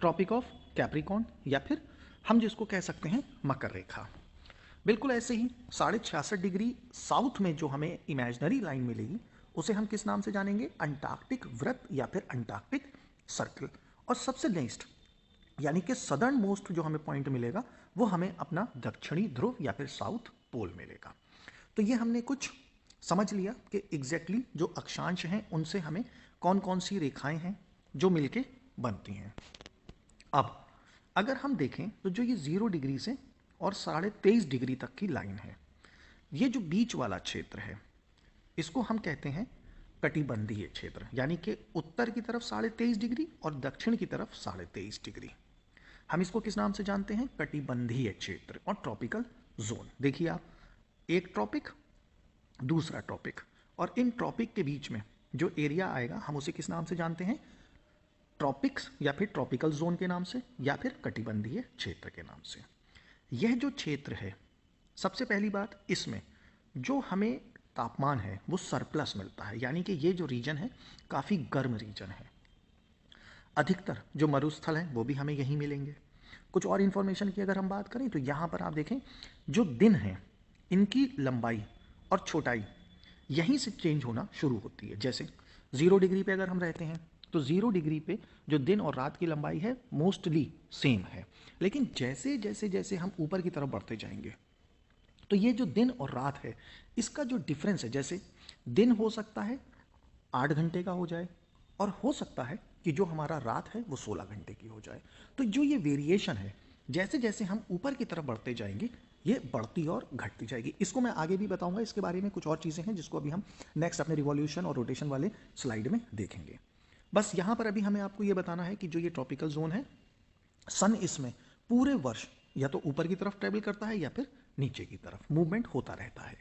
ट्रॉपिक ऑफ कैप्रिकॉर्न, या फिर हम जिसको कह सकते हैं मकर रेखा। बिल्कुल ऐसे ही 66.5 डिग्री साउथ में जो हमें इमेजिनरी लाइन मिलेगी उसे हम किस नाम से जानेंगे, अंटार्कटिक वृत्त या फिर अंटार्कटिक सर्कल। और सबसे नेक्स्ट यानी कि सदर्न मोस्ट जो हमें पॉइंट मिलेगा वो हमें अपना दक्षिणी ध्रुव या फिर साउथ पोल मिलेगा। तो ये हमने कुछ समझ लिया कि एग्जैक्टली जो अक्षांश हैं उनसे हमें कौन कौन सी रेखाएं हैं जो मिलके बनती हैं। अब अगर हम देखें तो जो ये 0 डिग्री से और 23.5 डिग्री तक की लाइन है, ये जो बीच वाला क्षेत्र है, इसको हम कहते हैं कटिबंधीय क्षेत्र, यानी कि उत्तर की तरफ 23.5 डिग्री और दक्षिण की तरफ 23.5 डिग्री। हम इसको किस नाम से जानते हैं? कटिबंधीय क्षेत्र और ट्रॉपिकल जोन। देखिए आप, एक ट्रॉपिक, दूसरा ट्रॉपिक, और इन ट्रॉपिक के बीच में जो एरिया आएगा हम उसे किस नाम से जानते हैं? ट्रॉपिक्स या फिर ट्रॉपिकल जोन के नाम से, या फिर कटिबंधीय क्षेत्र के नाम से। यह जो क्षेत्र है, सबसे पहली बात, इसमें जो हमें तापमान है वो सरप्लस मिलता है, यानी कि ये जो रीजन है काफ़ी गर्म रीजन है। अधिकतर जो मरुस्थल हैं वो भी हमें यहीं मिलेंगे। कुछ और इन्फॉर्मेशन की अगर हम बात करें तो यहाँ पर आप देखें, जो दिन हैं इनकी लंबाई और छोटाई यहीं से चेंज होना शुरू होती है। जैसे 0 डिग्री पे अगर हम रहते हैं तो 0 डिग्री पे जो दिन और रात की लंबाई है मोस्टली सेम है, लेकिन जैसे जैसे जैसे हम ऊपर की तरफ बढ़ते जाएंगे तो ये जो दिन और रात है इसका जो डिफरेंस है, जैसे दिन हो सकता है 8 घंटे का हो जाए और हो सकता है कि जो हमारा रात है वो 16 घंटे की हो जाए। तो जो ये वेरिएशन है, जैसे जैसे हम ऊपर की तरफ बढ़ते जाएंगे ये बढ़ती और घटती जाएगी। इसको मैं आगे भी बताऊंगा, इसके बारे में कुछ और चीज़ें हैं जिसको अभी हम नेक्स्ट अपने रिवॉल्यूशन और रोटेशन वाले स्लाइड में देखेंगे। बस यहाँ पर अभी हमें आपको ये बताना है कि जो ये ट्रॉपिकल जोन है, सन इसमें पूरे वर्ष या तो ऊपर की तरफ ट्रेवल करता है या फिर नीचे की तरफ मूवमेंट होता रहता है।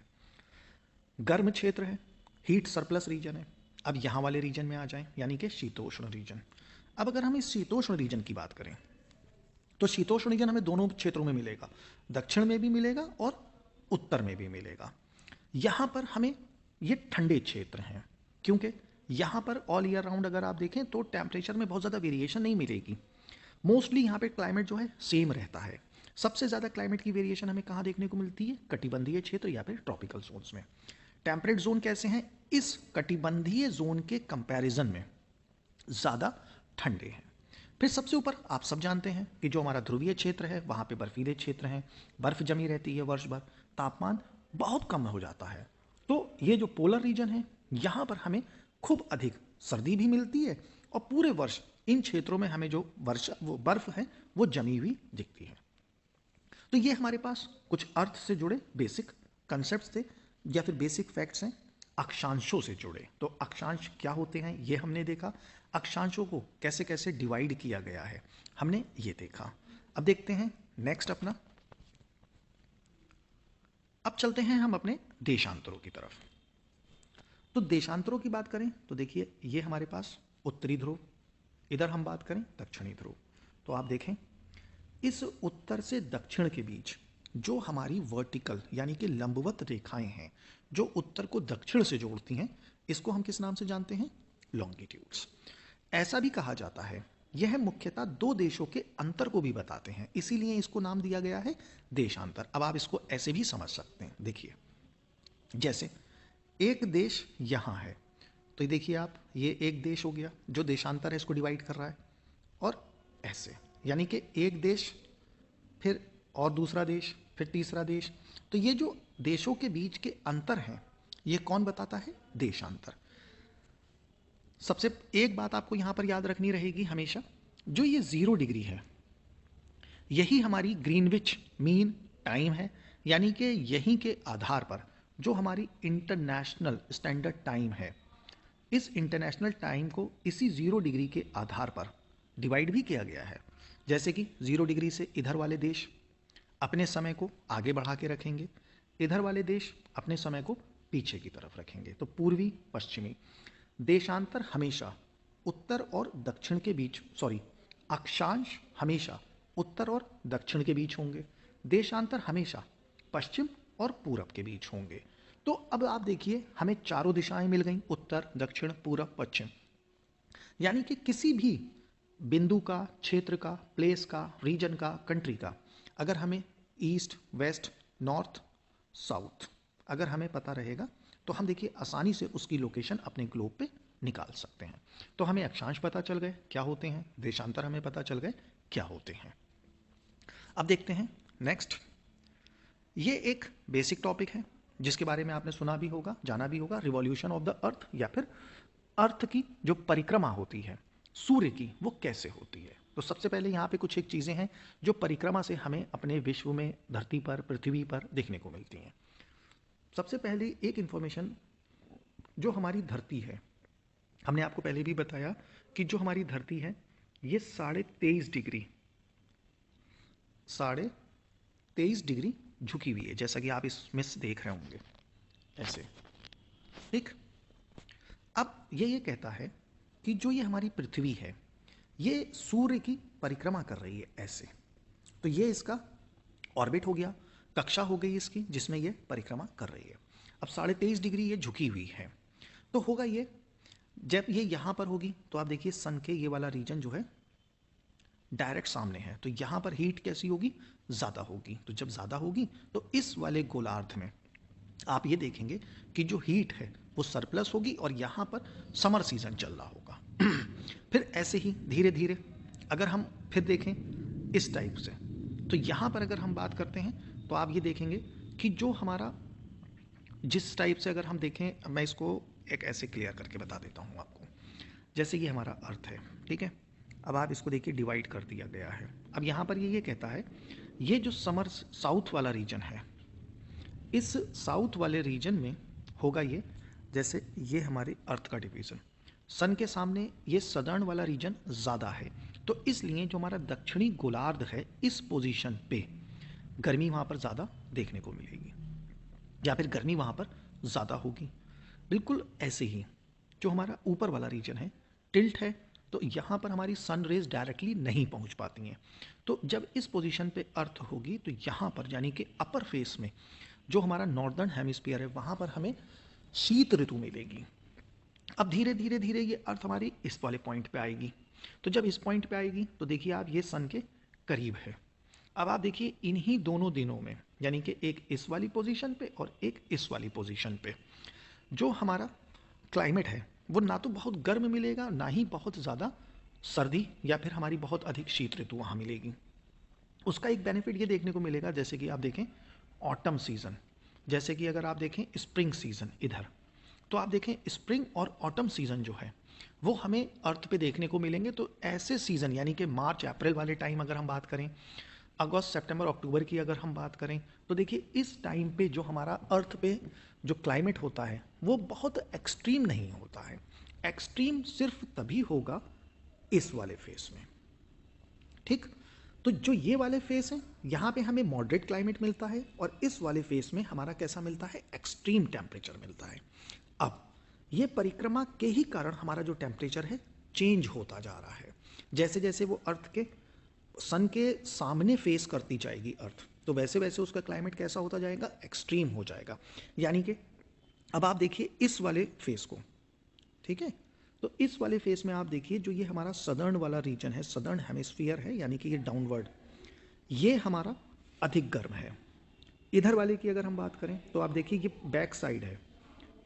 गर्म क्षेत्र है, हीट सरप्लस रीजन है। अब यहाँ वाले रीजन में आ जाएं, यानी कि शीतोष्ण रीजन। अब अगर हम इस शीतोष्ण रीजन की बात करें तो शीतोष्ण रीजन हमें दोनों क्षेत्रों में मिलेगा, दक्षिण में भी मिलेगा और उत्तर में भी मिलेगा। यहाँ पर हमें ये ठंडे क्षेत्र हैं, क्योंकि यहाँ पर ऑल ईयर राउंड अगर आप देखें तो टेम्परेचर में बहुत ज़्यादा वेरिएशन नहीं मिलेगी। मोस्टली यहाँ पे क्लाइमेट जो है सेम रहता है। सबसे ज़्यादा क्लाइमेट की वेरिएशन हमें कहाँ देखने को मिलती है? कटिबंधीय क्षेत्र या फिर ट्रॉपिकल जोन्स में। टेम्परेट जोन कैसे हैं? इस कटिबंधीय जोन के कंपैरिजन में ज़्यादा ठंडे हैं। फिर सबसे ऊपर आप सब जानते हैं कि जो हमारा ध्रुवीय क्षेत्र है वहाँ पे बर्फीले क्षेत्र हैं, बर्फ जमी रहती है वर्ष भर, तापमान बहुत कम हो जाता है। तो ये जो पोलर रीजन है यहाँ पर हमें खूब अधिक सर्दी भी मिलती है और पूरे वर्ष इन क्षेत्रों में हमें जो वर्षा वो बर्फ है वो जमी हुई दिखती है। तो ये हमारे पास कुछ अर्थ से जुड़े बेसिक कंसेप्ट थे या फिर बेसिक फैक्ट्स हैं अक्षांशों से जुड़े। तो अक्षांश क्या होते हैं ये हमने देखा, अक्षांशों को कैसे कैसे डिवाइड किया गया है हमने ये देखा। अब देखते हैं नेक्स्ट अपना, अब चलते हैं हम अपने देशांतरों की तरफ। तो देशांतरों की बात करें तो देखिए ये हमारे पास उत्तरी ध्रुव, इधर हम बात करें दक्षिणी ध्रुव। तो आप देखें इस उत्तर से दक्षिण के बीच जो हमारी वर्टिकल यानी कि लंबवत रेखाएं हैं जो उत्तर को दक्षिण से जोड़ती हैं, इसको हम किस नाम से जानते हैं? लॉन्गिट्यूड्स। ऐसा भी कहा जाता है यह मुख्यतः दो देशों के अंतर को भी बताते हैं, इसीलिए इसको नाम दिया गया है देशांतर। अब आप इसको ऐसे भी समझ सकते हैं, देखिए जैसे एक देश यहाँ है तो देखिए आप, ये एक देश हो गया जो देशांतर है, इसको डिवाइड कर रहा है, और ऐसे यानी कि एक देश फिर और दूसरा देश फिर तीसरा देश। तो ये जो देशों के बीच के अंतर हैं ये कौन बताता है? देशांतर। सबसे एक बात आपको यहां पर याद रखनी रहेगी हमेशा, जो ये 0 डिग्री है यही हमारी ग्रीनविच मीन टाइम है, यानी कि यहीं के आधार पर जो हमारी इंटरनेशनल स्टैंडर्ड टाइम है, इस इंटरनेशनल टाइम को इसी 0 डिग्री के आधार पर डिवाइड भी किया गया है। जैसे कि 0 डिग्री से इधर वाले देश अपने समय को आगे बढ़ा के रखेंगे, इधर वाले देश अपने समय को पीछे की तरफ रखेंगे। तो पूर्वी पश्चिमी देशांतर हमेशा उत्तर और दक्षिण के बीच, अक्षांश हमेशा उत्तर और दक्षिण के बीच होंगे, देशांतर हमेशा पश्चिम और पूरब के बीच होंगे। तो अब आप देखिए हमें चारों दिशाएं मिल गई, उत्तर दक्षिण पूरब पश्चिम, यानी कि किसी भी बिंदु का, क्षेत्र का, प्लेस का, रीजन का, कंट्री का अगर हमें ईस्ट वेस्ट नॉर्थ साउथ अगर हमें पता रहेगा तो हम देखिए आसानी से उसकी लोकेशन अपने ग्लोब पे निकाल सकते हैं। तो हमें अक्षांश पता चल गए क्या होते हैं, देशांतर हमें पता चल गए क्या होते हैं। अब देखते हैं नेक्स्ट, ये एक बेसिक टॉपिक है जिसके बारे में आपने सुना भी होगा, जाना भी होगा, रिवॉल्यूशन ऑफ द अर्थ, या फिर अर्थ की जो परिक्रमा होती है सूर्य की वो कैसे होती है। तो सबसे पहले यहाँ पे कुछ एक चीज़ें हैं जो परिक्रमा से हमें अपने विश्व में, धरती पर, पृथ्वी पर देखने को मिलती हैं। सबसे पहले एक इन्फॉर्मेशन जो हमारी धरती है, हमने आपको पहले भी बताया कि जो हमारी धरती है ये 23.5 डिग्री झुकी हुई है, जैसा कि आप इसमें से देख रहे होंगे ऐसे। ठीक, अब ये कहता है कि जो ये हमारी पृथ्वी है ये सूर्य की परिक्रमा कर रही है ऐसे। तो ये इसका ऑर्बिट हो गया, कक्षा हो गई इसकी जिसमें ये परिक्रमा कर रही है। अब 23.5 डिग्री ये झुकी हुई है, तो होगा ये जब ये यहाँ पर होगी तो आप देखिए सन के ये वाला रीजन जो है डायरेक्ट सामने है, तो यहाँ पर हीट कैसी होगी, ज़्यादा होगी। तो जब ज़्यादा होगी तो इस वाले गोलार्ध में आप ये देखेंगे कि जो हीट है वो सरप्लस होगी और यहाँ पर समर सीजन चल रहा होगा। फिर ऐसे ही धीरे धीरे अगर हम फिर देखें इस टाइप से, तो यहाँ पर अगर हम बात करते हैं तो आप ये देखेंगे कि जो हमारा जिस टाइप से अगर हम देखें, मैं इसको एक ऐसे क्लियर करके बता देता हूँ आपको। जैसे ये हमारा अर्थ है, ठीक है, अब आप इसको देखिए डिवाइड कर दिया गया है। अब यहाँ पर ये कहता है ये जो समर साउथ वाला रीजन है, इस साउथ वाले रीजन में होगा ये, जैसे ये हमारे अर्थ का डिवीज़न, सन के सामने ये सदर्न वाला रीजन ज़्यादा है, तो इसलिए जो हमारा दक्षिणी गोलार्ध है इस पोजीशन पे गर्मी वहाँ पर ज़्यादा देखने को मिलेगी या फिर गर्मी वहाँ पर ज़्यादा होगी। बिल्कुल ऐसे ही जो हमारा ऊपर वाला रीजन है टिल्ट है, तो यहाँ पर हमारी सन रेज डायरेक्टली नहीं पहुँच पाती हैं। तो जब इस पोजीशन पे अर्थ होगी तो यहाँ पर यानी कि अपर फेस में जो हमारा नॉर्दर्न हेमिस्फीयर है वहाँ पर हमें शीत ऋतु मिलेगी। अब धीरे धीरे धीरे ये अर्थ हमारी इस वाले पॉइंट पे आएगी, तो जब इस पॉइंट पे आएगी तो देखिए आप ये सन के करीब है। अब आप देखिए इन्हीं दोनों दिनों में यानी कि एक इस वाली पोजीशन पे और एक इस वाली पोजीशन पे जो हमारा क्लाइमेट है वो ना तो बहुत गर्म मिलेगा ना ही बहुत ज़्यादा सर्दी या फिर हमारी बहुत अधिक शीत ऋतु वहाँ मिलेगी। उसका एक बेनिफिट ये देखने को मिलेगा, जैसे कि आप देखें ऑटम सीज़न, जैसे कि अगर आप देखें स्प्रिंग सीज़न इधर, तो आप देखें स्प्रिंग और ऑटम सीज़न जो है वो हमें अर्थ पे देखने को मिलेंगे। तो ऐसे सीज़न यानी कि मार्च अप्रैल वाले टाइम अगर हम बात करें, अगस्त सितंबर अक्टूबर की अगर हम बात करें, तो देखिए इस टाइम पे जो हमारा अर्थ पे जो क्लाइमेट होता है वो बहुत एक्सट्रीम नहीं होता है। एक्सट्रीम सिर्फ तभी होगा इस वाले फेस में। ठीक, तो जो ये वाले फेस हैं यहाँ पे हमें मॉडरेट क्लाइमेट मिलता है और इस वाले फेस में हमारा कैसा मिलता है, एक्सट्रीम टेम्परेचर मिलता है। अब ये परिक्रमा के ही कारण हमारा जो टेम्परेचर है चेंज होता जा रहा है। जैसे जैसे वो अर्थ के सन के सामने फेस करती जाएगी अर्थ, तो वैसे वैसे उसका क्लाइमेट कैसा होता जाएगा, एक्सट्रीम हो जाएगा। यानी कि अब आप देखिए इस वाले फेस को, ठीक है, तो इस वाले फेस में आप देखिए जो ये हमारा सदर्न वाला रीजन है, सदर्न हेमिस्फीयर है, यानी कि ये डाउनवर्ड, ये हमारा अधिक गर्म है। इधर वाले की अगर हम बात करें तो आप देखिए ये बैक साइड है,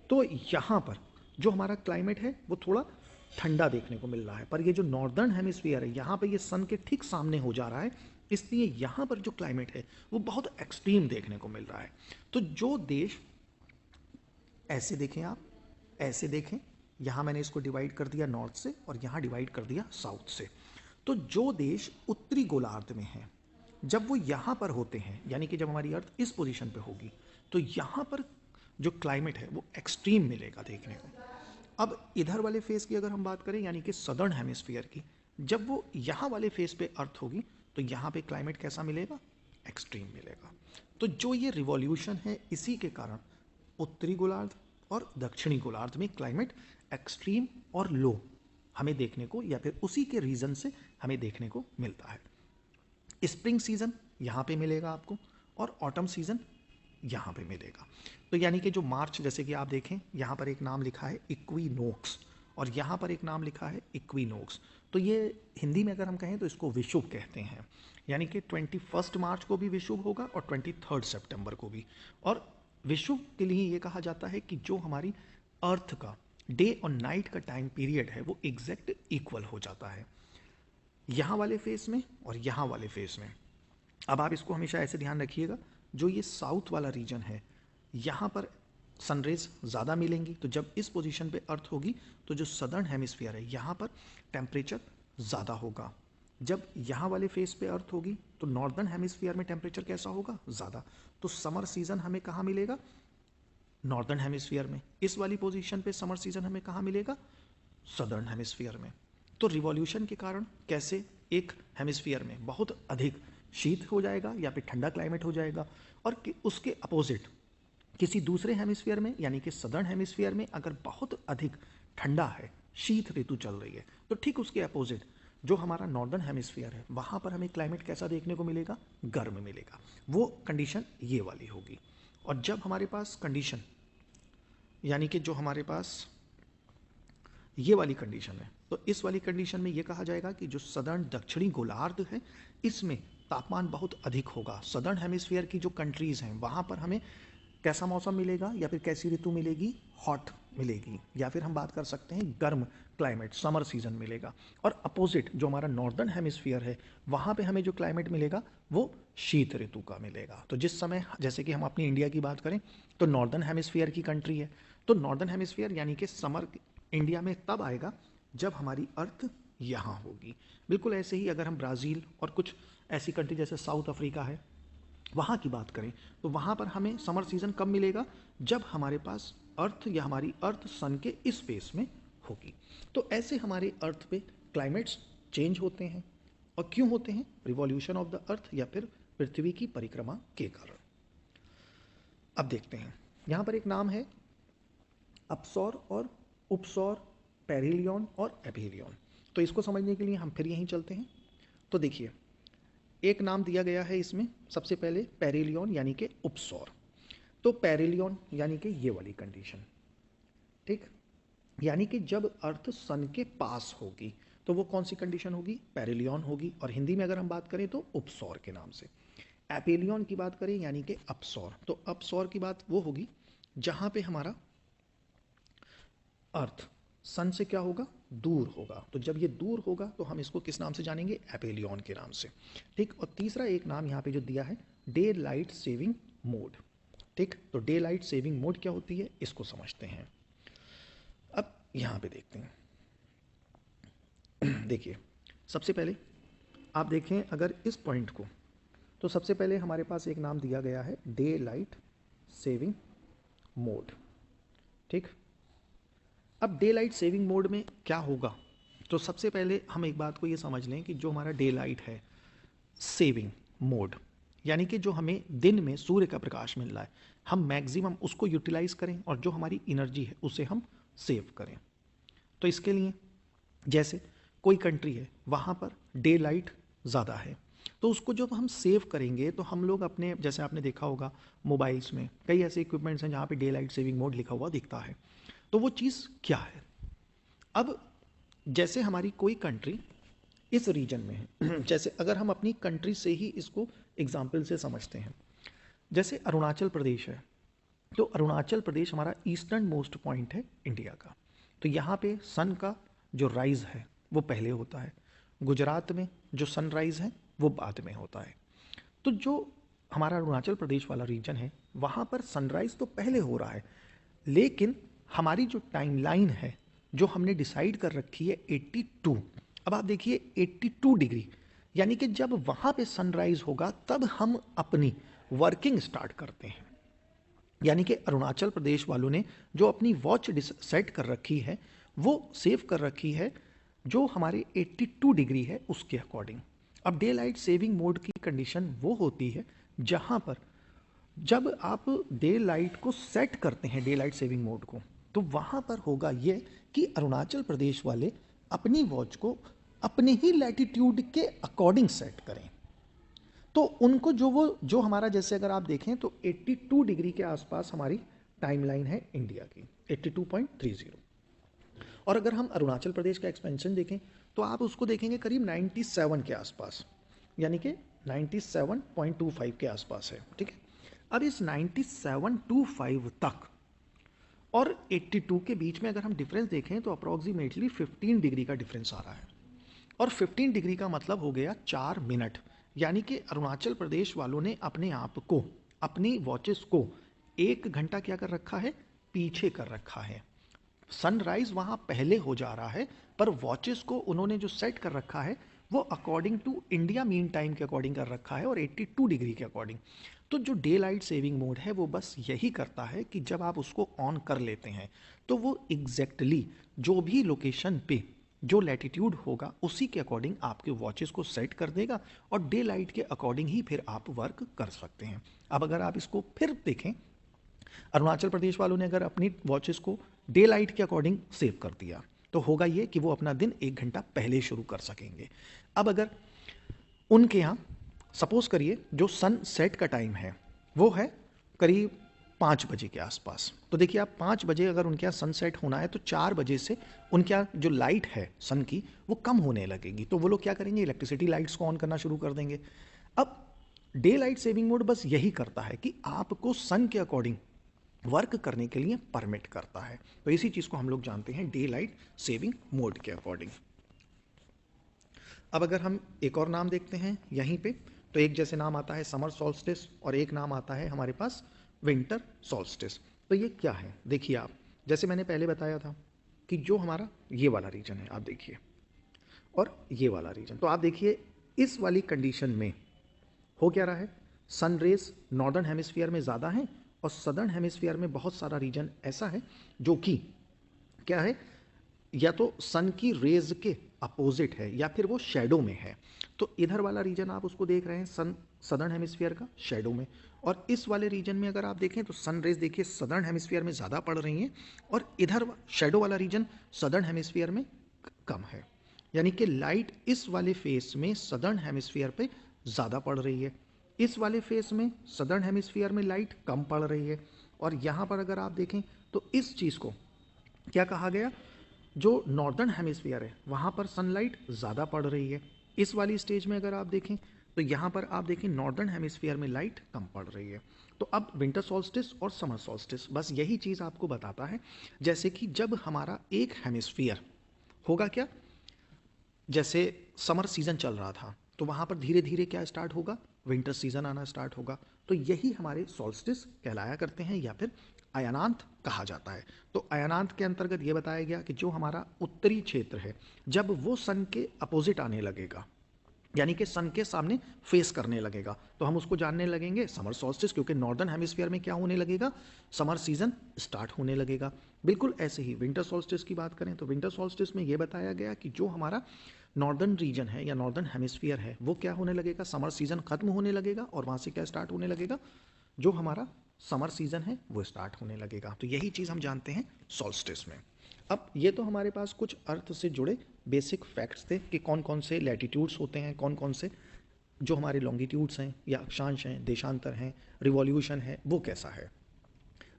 तो यहाँ पर जो हमारा क्लाइमेट है वो थोड़ा ठंडा देखने को मिल रहा है। पर ये जो नॉर्दर्न हेमिस्फीयर है यहाँ पे ये सन के ठीक सामने हो जा रहा है, इसलिए यहाँ पर जो क्लाइमेट है वो बहुत एक्सट्रीम देखने को मिल रहा है। तो जो देश, ऐसे देखें आप, ऐसे देखें, यहाँ मैंने इसको डिवाइड कर दिया नॉर्थ से और यहाँ डिवाइड कर दिया साउथ से। तो जो देश उत्तरी गोलार्ध में है जब वो यहाँ पर होते हैं, यानी कि जब हमारी अर्थ इस पोजीशन पे होगी तो यहाँ पर जो क्लाइमेट है वो एक्सट्रीम मिलेगा देखने को। अब इधर वाले फेस की अगर हम बात करें यानी कि सदर्न हेमिस्फीयर की, जब वो यहाँ वाले फेस पे अर्थ होगी तो यहाँ पे क्लाइमेट कैसा मिलेगा, एक्सट्रीम मिलेगा। तो जो ये रिवॉल्यूशन है इसी के कारण उत्तरी गोलार्ध और दक्षिणी गोलार्ध में क्लाइमेट एक्सट्रीम और लो हमें देखने को, या फिर उसी के रीज़न से हमें देखने को मिलता है। स्प्रिंग सीज़न यहाँ पे मिलेगा आपको और ऑटम सीज़न यहाँ पे मिलेगा। तो यानी कि जो मार्च, जैसे कि आप देखें यहाँ पर एक नाम लिखा है इक्विनोक्स और यहाँ पर एक नाम लिखा है इक्विनोक्स, तो ये हिंदी में अगर हम कहें तो इसको विषुव कहते हैं। यानी कि 21 मार्च को भी विषुव होगा और 23 सितंबर को भी। और विषुव के लिए ये कहा जाता है कि जो हमारी अर्थ का डे और नाइट का टाइम पीरियड है वो एग्जैक्ट इक्वल हो जाता है यहाँ वाले फेस में और यहाँ वाले फेस में। अब आप इसको हमेशा ऐसे ध्यान रखिएगा, जो ये साउथ वाला रीजन है यहाँ पर सनरेज ज़्यादा मिलेंगी, तो जब इस पोजीशन पे अर्थ होगी तो जो सदर्न हेमिस्फीयर है यहाँ पर टेम्परेचर ज़्यादा होगा। जब यहाँ वाले फेस पे अर्थ होगी तो नॉर्दर्न हेमिस्फीयर में टेम्परेचर कैसा होगा, ज़्यादा। तो समर सीज़न हमें कहाँ मिलेगा, नॉर्दर्न हेमिस्फीयर में। इस वाली पोजीशन पे समर सीजन हमें कहाँ मिलेगा? सदर्न हेमिस्फीयर में। तो रिवॉल्यूशन के कारण कैसे एक हेमिस्फीयर में बहुत अधिक शीत हो जाएगा या फिर ठंडा क्लाइमेट हो जाएगा, और उसके अपोजिट किसी दूसरे हेमिस्फीयर में यानी कि सदर्न हेमिस्फीयर में अगर बहुत अधिक ठंडा है, शीत ऋतु चल रही है, तो ठीक उसके अपोजिट जो हमारा नॉर्दर्न हेमिस्फीयर है वहाँ पर हमें क्लाइमेट कैसा देखने को मिलेगा? गर्म मिलेगा। वो कंडीशन ये वाली होगी। और जब हमारे पास कंडीशन यानी कि जो हमारे पास ये वाली कंडीशन है, तो इस वाली कंडीशन में ये कहा जाएगा कि जो सदर्न दक्षिणी गोलार्ध है इसमें तापमान बहुत अधिक होगा। सदर्न हेमिस्फीयर की जो कंट्रीज़ हैं वहाँ पर हमें कैसा मौसम मिलेगा या फिर कैसी ऋतु मिलेगी? हॉट मिलेगी, या फिर हम बात कर सकते हैं गर्म क्लाइमेट, समर सीजन मिलेगा। और अपोजिट जो हमारा नॉर्दर्न हेमिस्फीयर है वहाँ पे हमें जो क्लाइमेट मिलेगा वो शीत ऋतु का मिलेगा। तो जिस समय जैसे कि हम अपनी इंडिया की बात करें तो नॉर्दर्न हेमिस्फीयर की कंट्री है, तो नॉर्दर्न हेमिस्फीयर यानी कि समर इंडिया में तब आएगा जब हमारी अर्थ यहाँ होगी। बिल्कुल ऐसे ही अगर हम ब्राज़ील और कुछ ऐसी कंट्री जैसे साउथ अफ्रीका है वहाँ की बात करें तो वहाँ पर हमें समर सीजन कब मिलेगा? जब हमारे पास अर्थ या हमारी अर्थ सन के इस स्पेस में होगी। तो ऐसे हमारे अर्थ पे क्लाइमेट्स चेंज होते हैं। और क्यों होते हैं? रिवॉल्यूशन ऑफ द अर्थ या फिर पृथ्वी की परिक्रमा के कारण। अब देखते हैं, यहाँ पर एक नाम है अपसौर और उपसौर, पेरिलियन और एपेलियन। तो इसको समझने के लिए हम फिर यहीं चलते हैं। तो देखिए, एक नाम दिया गया है इसमें सबसे पहले पेरिलियन यानी कि उपसौर। तो पेरिलियन यानी कि ये वाली कंडीशन, ठीक, यानी कि जब अर्थ सन के पास होगी तो वो कौन सी कंडीशन होगी? पेरिलियन होगी। और हिंदी में अगर हम बात करें तो उपसौर के नाम से। एपेलियन की बात करें यानी कि अपसौर, तो अपसौर की बात वो होगी जहाँ पे हमारा अर्थ सन से क्या होगा? दूर होगा। तो जब ये दूर होगा तो हम इसको किस नाम से जानेंगे? एपेलियन के नाम से, ठीक। और तीसरा एक नाम यहाँ पे जो दिया है डे लाइट सेविंग मोड, ठीक। तो डे लाइट सेविंग मोड क्या होती है इसको समझते हैं। अब यहाँ पे देखते हैं, देखिए सबसे पहले आप देखें अगर इस पॉइंट को, तो सबसे पहले हमारे पास एक नाम दिया गया है डे लाइट सेविंग मोड, ठीक। अब डे लाइट सेविंग मोड में क्या होगा? तो सबसे पहले हम एक बात को ये समझ लें कि जो हमारा डे लाइट है सेविंग मोड यानी कि जो हमें दिन में सूर्य का प्रकाश मिल रहा है हम मैक्सिमम उसको यूटिलाइज करें और जो हमारी एनर्जी है उसे हम सेव करें। तो इसके लिए जैसे कोई कंट्री है वहाँ पर डे लाइट ज़्यादा है, तो उसको जब हम सेव करेंगे तो हम लोग अपने, जैसे आपने देखा होगा मोबाइल्स में कई ऐसे इक्विपमेंट्स हैं जहाँ पे डे लाइट सेविंग मोड लिखा हुआ दिखता है। तो वो चीज़ क्या है? अब जैसे हमारी कोई कंट्री इस रीजन में है जैसे अगर हम अपनी कंट्री से ही इसको एग्जाम्पल से समझते हैं, जैसे अरुणाचल प्रदेश है, तो अरुणाचल प्रदेश हमारा ईस्टर्न मोस्ट पॉइंट है इंडिया का। तो यहाँ पे सन का जो राइज है वो पहले होता है, गुजरात में जो सनराइज है वो बाद में होता है। तो जो हमारा अरुणाचल प्रदेश वाला रीजन है वहाँ पर सनराइज तो पहले हो रहा है, लेकिन हमारी जो टाइमलाइन है जो हमने डिसाइड कर रखी है 82। अब आप देखिए 82 डिग्री, यानी कि जब वहाँ पे सनराइज होगा तब हम अपनी वर्किंग स्टार्ट करते हैं। यानी कि अरुणाचल प्रदेश वालों ने जो अपनी वॉच सेट कर रखी है वो सेव कर रखी है जो हमारे 82 डिग्री है उसके अकॉर्डिंग। अब डे लाइट सेविंग मोड की कंडीशन वो होती है जहाँ पर जब आप डे लाइट को सेट करते हैं, डे लाइट सेविंग मोड को, तो वहाँ पर होगा ये कि अरुणाचल प्रदेश वाले अपनी वॉच को अपने ही लैटिट्यूड के अकॉर्डिंग सेट करें। तो उनको जो हमारा, जैसे अगर आप देखें तो 82 डिग्री के आसपास हमारी टाइमलाइन है इंडिया की 82.30। और अगर हम अरुणाचल प्रदेश का एक्सपेंशन देखें तो आप उसको देखेंगे करीब 97 के आसपास, यानी कि 97.25 के आसपास है, ठीक है। अब इस 97.25 तक और 82 के बीच में अगर हम डिफरेंस देखें तो अप्रॉक्सीमेटली 15 डिग्री का डिफरेंस आ रहा है। और 15 डिग्री का मतलब हो गया 4 मिनट, यानी कि अरुणाचल प्रदेश वालों ने अपने आप को, अपनी वॉचेस को 1 घंटा क्या कर रखा है? पीछे कर रखा है। सनराइज वहाँ पहले हो जा रहा है पर वॉचेस को उन्होंने जो सेट कर रखा है वो according to India mean time के अकॉर्डिंग कर रखा है और 82 डिग्री के अकॉर्डिंग। तो जो डे लाइट सेविंग मोड है वो बस यही करता है कि जब आप उसको ऑन कर लेते हैं तो वो एग्जैक्टली जो भी लोकेशन पे जो लैटिट्यूड होगा उसी के अकॉर्डिंग आपके वॉचेस को सेट कर देगा और डे लाइट के अकॉर्डिंग ही फिर आप वर्क कर सकते हैं। अब अगर आप इसको फिर देखें, अरुणाचल प्रदेश वालों ने अगर अपनी वॉचेस को डे लाइट के अकॉर्डिंग सेव कर दिया तो होगा ये कि वो अपना दिन 1 घंटा पहले शुरू कर सकेंगे। अब अगर उनके यहाँ सपोज करिए जो सन सेट का टाइम है वो है करीब 5 बजे के आसपास, तो देखिए आप 5 बजे अगर उनके यहाँ सनसेट होना है तो 4 बजे से उनके यहाँ जो लाइट है सन की वो कम होने लगेगी। तो वो लोग क्या करेंगे, इलेक्ट्रिसिटी लाइट्स को ऑन करना शुरू कर देंगे। अब डे लाइट सेविंग मोड बस यही करता है कि आपको सन के अकॉर्डिंग वर्क करने के लिए परमिट करता है। तो इसी चीज़ को हम लोग जानते हैं डे लाइट सेविंग मोड के अकॉर्डिंग। अब अगर हम एक और नाम देखते हैं यहीं पे, तो एक जैसे नाम आता है समर सॉल्स्टिस और एक नाम आता है हमारे पास विंटर सॉल्स्टिस। तो ये क्या है, देखिए आप, जैसे मैंने पहले बताया था कि जो हमारा ये वाला रीजन है आप देखिए और ये वाला रीजन, तो आप देखिए इस वाली कंडीशन में हो क्या रहा है, सन रेज नॉर्दर्न हेमिस्फीयर में ज़्यादा है और सदर्न हेमिस्फीयर में बहुत सारा रीजन ऐसा है जो कि क्या है, या तो सन की रेज के अपोजिट है या फिर वो शेडो में है। तो इधर वाला रीजन आप उसको देख रहे हैं सन सदर्न हेमिस्फीयर का शेडो में, और इस वाले रीजन में अगर आप देखें तो सन रेज देखिए सदर्न हेमिस्फीयर में ज़्यादा पड़ रही हैं और इधर शेडो वाला रीजन सदर्न हेमिस्फीयर में कम है। यानी कि लाइट इस वाले फेस में सदर्न हेमिस्फीयर पे ज़्यादा पड़ रही है, इस वाले फेस में सदर्न हेमिस्फीयर में लाइट कम पड़ रही है। और यहाँ पर अगर आप देखें तो इस चीज़ को क्या कहा गया, जो नॉर्दर्न हेमिस्फीयर है वहाँ पर सनलाइट ज़्यादा पड़ रही है। इस वाली स्टेज में अगर आप देखें तो यहाँ पर आप देखें नॉर्दर्न हेमिस्फीयर में लाइट कम पड़ रही है। तो अब विंटर सॉल्स्टिस और समर सॉल्स्टिस बस यही चीज़ आपको बताता है, जैसे कि जब हमारा एक हेमिस्फीयर होगा क्या, जैसे समर सीजन चल रहा था तो वहाँ पर धीरे धीरे क्या स्टार्ट होगा, विंटर सीजन आना स्टार्ट होगा। तो यही हमारे सॉल्स्टिस कहलाया करते हैं या फिर अयनांत कहा जाता है। तो अयनांत के अंतर्गत ये बताया गया कि जो हमारा उत्तरी क्षेत्र है जब वो सन के अपोजिट आने लगेगा, यानी कि सन के सामने फेस करने लगेगा, तो हम उसको जानने लगेंगे समर सॉल्स्टिस, क्योंकि नॉर्दर्न हेमिस्फीयर में क्या होने लगेगा, समर सीजन स्टार्ट होने लगेगा। बिल्कुल ऐसे ही विंटर सॉल्स्टिस की बात करें तो विंटर सॉल्स्टिस में ये बताया गया कि जो हमारा नॉर्दर्न रीजन है या नॉर्दर्न हेमिस्फीयर है वो क्या होने लगेगा, समर सीजन खत्म होने लगेगा और वहाँ से क्या स्टार्ट होने लगेगा, जो हमारा समर सीजन है वो स्टार्ट होने लगेगा। तो यही चीज़ हम जानते हैं सॉल्स्टिस में। अब ये तो हमारे पास कुछ अर्थ से जुड़े बेसिक फैक्ट्स थे कि कौन कौन से लैटिट्यूड्स होते हैं, कौन कौन से जो हमारे लॉन्गिट्यूड्स हैं या अक्षांश हैं, देशांतर हैं, रिवॉल्यूशन है वो कैसा है,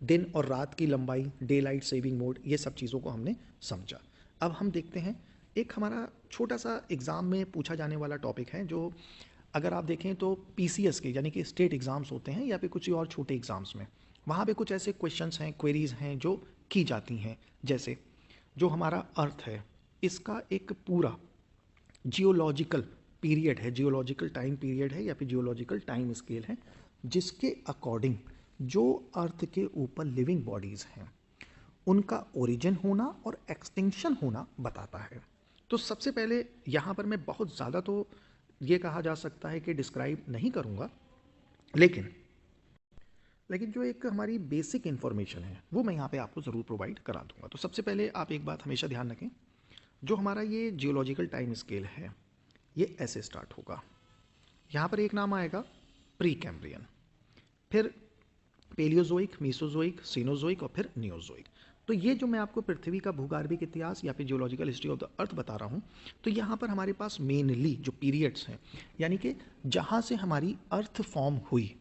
दिन और रात की लंबाई, डे लाइट सेविंग मोड, ये सब चीज़ों को हमने समझा। अब हम देखते हैं एक हमारा छोटा सा एग्ज़ाम में पूछा जाने वाला टॉपिक है, जो अगर आप देखें तो पीसीएस के यानी कि स्टेट एग्ज़ाम्स होते हैं या फिर कुछ और छोटे एग्ज़ाम्स में, वहाँ पे कुछ ऐसे क्वेश्चंस हैं, क्वेरीज हैं जो की जाती हैं। जैसे जो हमारा अर्थ है इसका एक पूरा जियोलॉजिकल पीरियड है, जियोलॉजिकल टाइम पीरियड है या फिर जियोलॉजिकल टाइम स्केल है, जिसके अकॉर्डिंग जो अर्थ के ऊपर लिविंग बॉडीज़ हैं उनका ओरिजिन होना और एक्सटिंक्शन होना बताता है। तो सबसे पहले यहाँ पर मैं बहुत ज़्यादा तो ये कहा जा सकता है कि डिस्क्राइब नहीं करूँगा, लेकिन जो एक हमारी बेसिक इन्फॉर्मेशन है वो मैं यहाँ पे आपको ज़रूर प्रोवाइड करा दूँगा। तो सबसे पहले आप एक बात हमेशा ध्यान रखें, जो हमारा ये जियोलॉजिकल टाइम स्केल है ये ऐसे स्टार्ट होगा। यहाँ पर एक नाम आएगा प्री कैम्ब्रियन, फिर पेलियोजोइक, मीसोजोइक, सीनोजोइक और फिर नियोजोइक। तो ये जो मैं आपको पृथ्वी का भूगर्भिक इतिहास या फिर geological history of the earth बता रहा हूँ, तो यहाँ पर हमारे पास मेनली जो पीरियड्स हैं, यानी कि जहाँ से हमारी अर्थ फॉर्म हुई,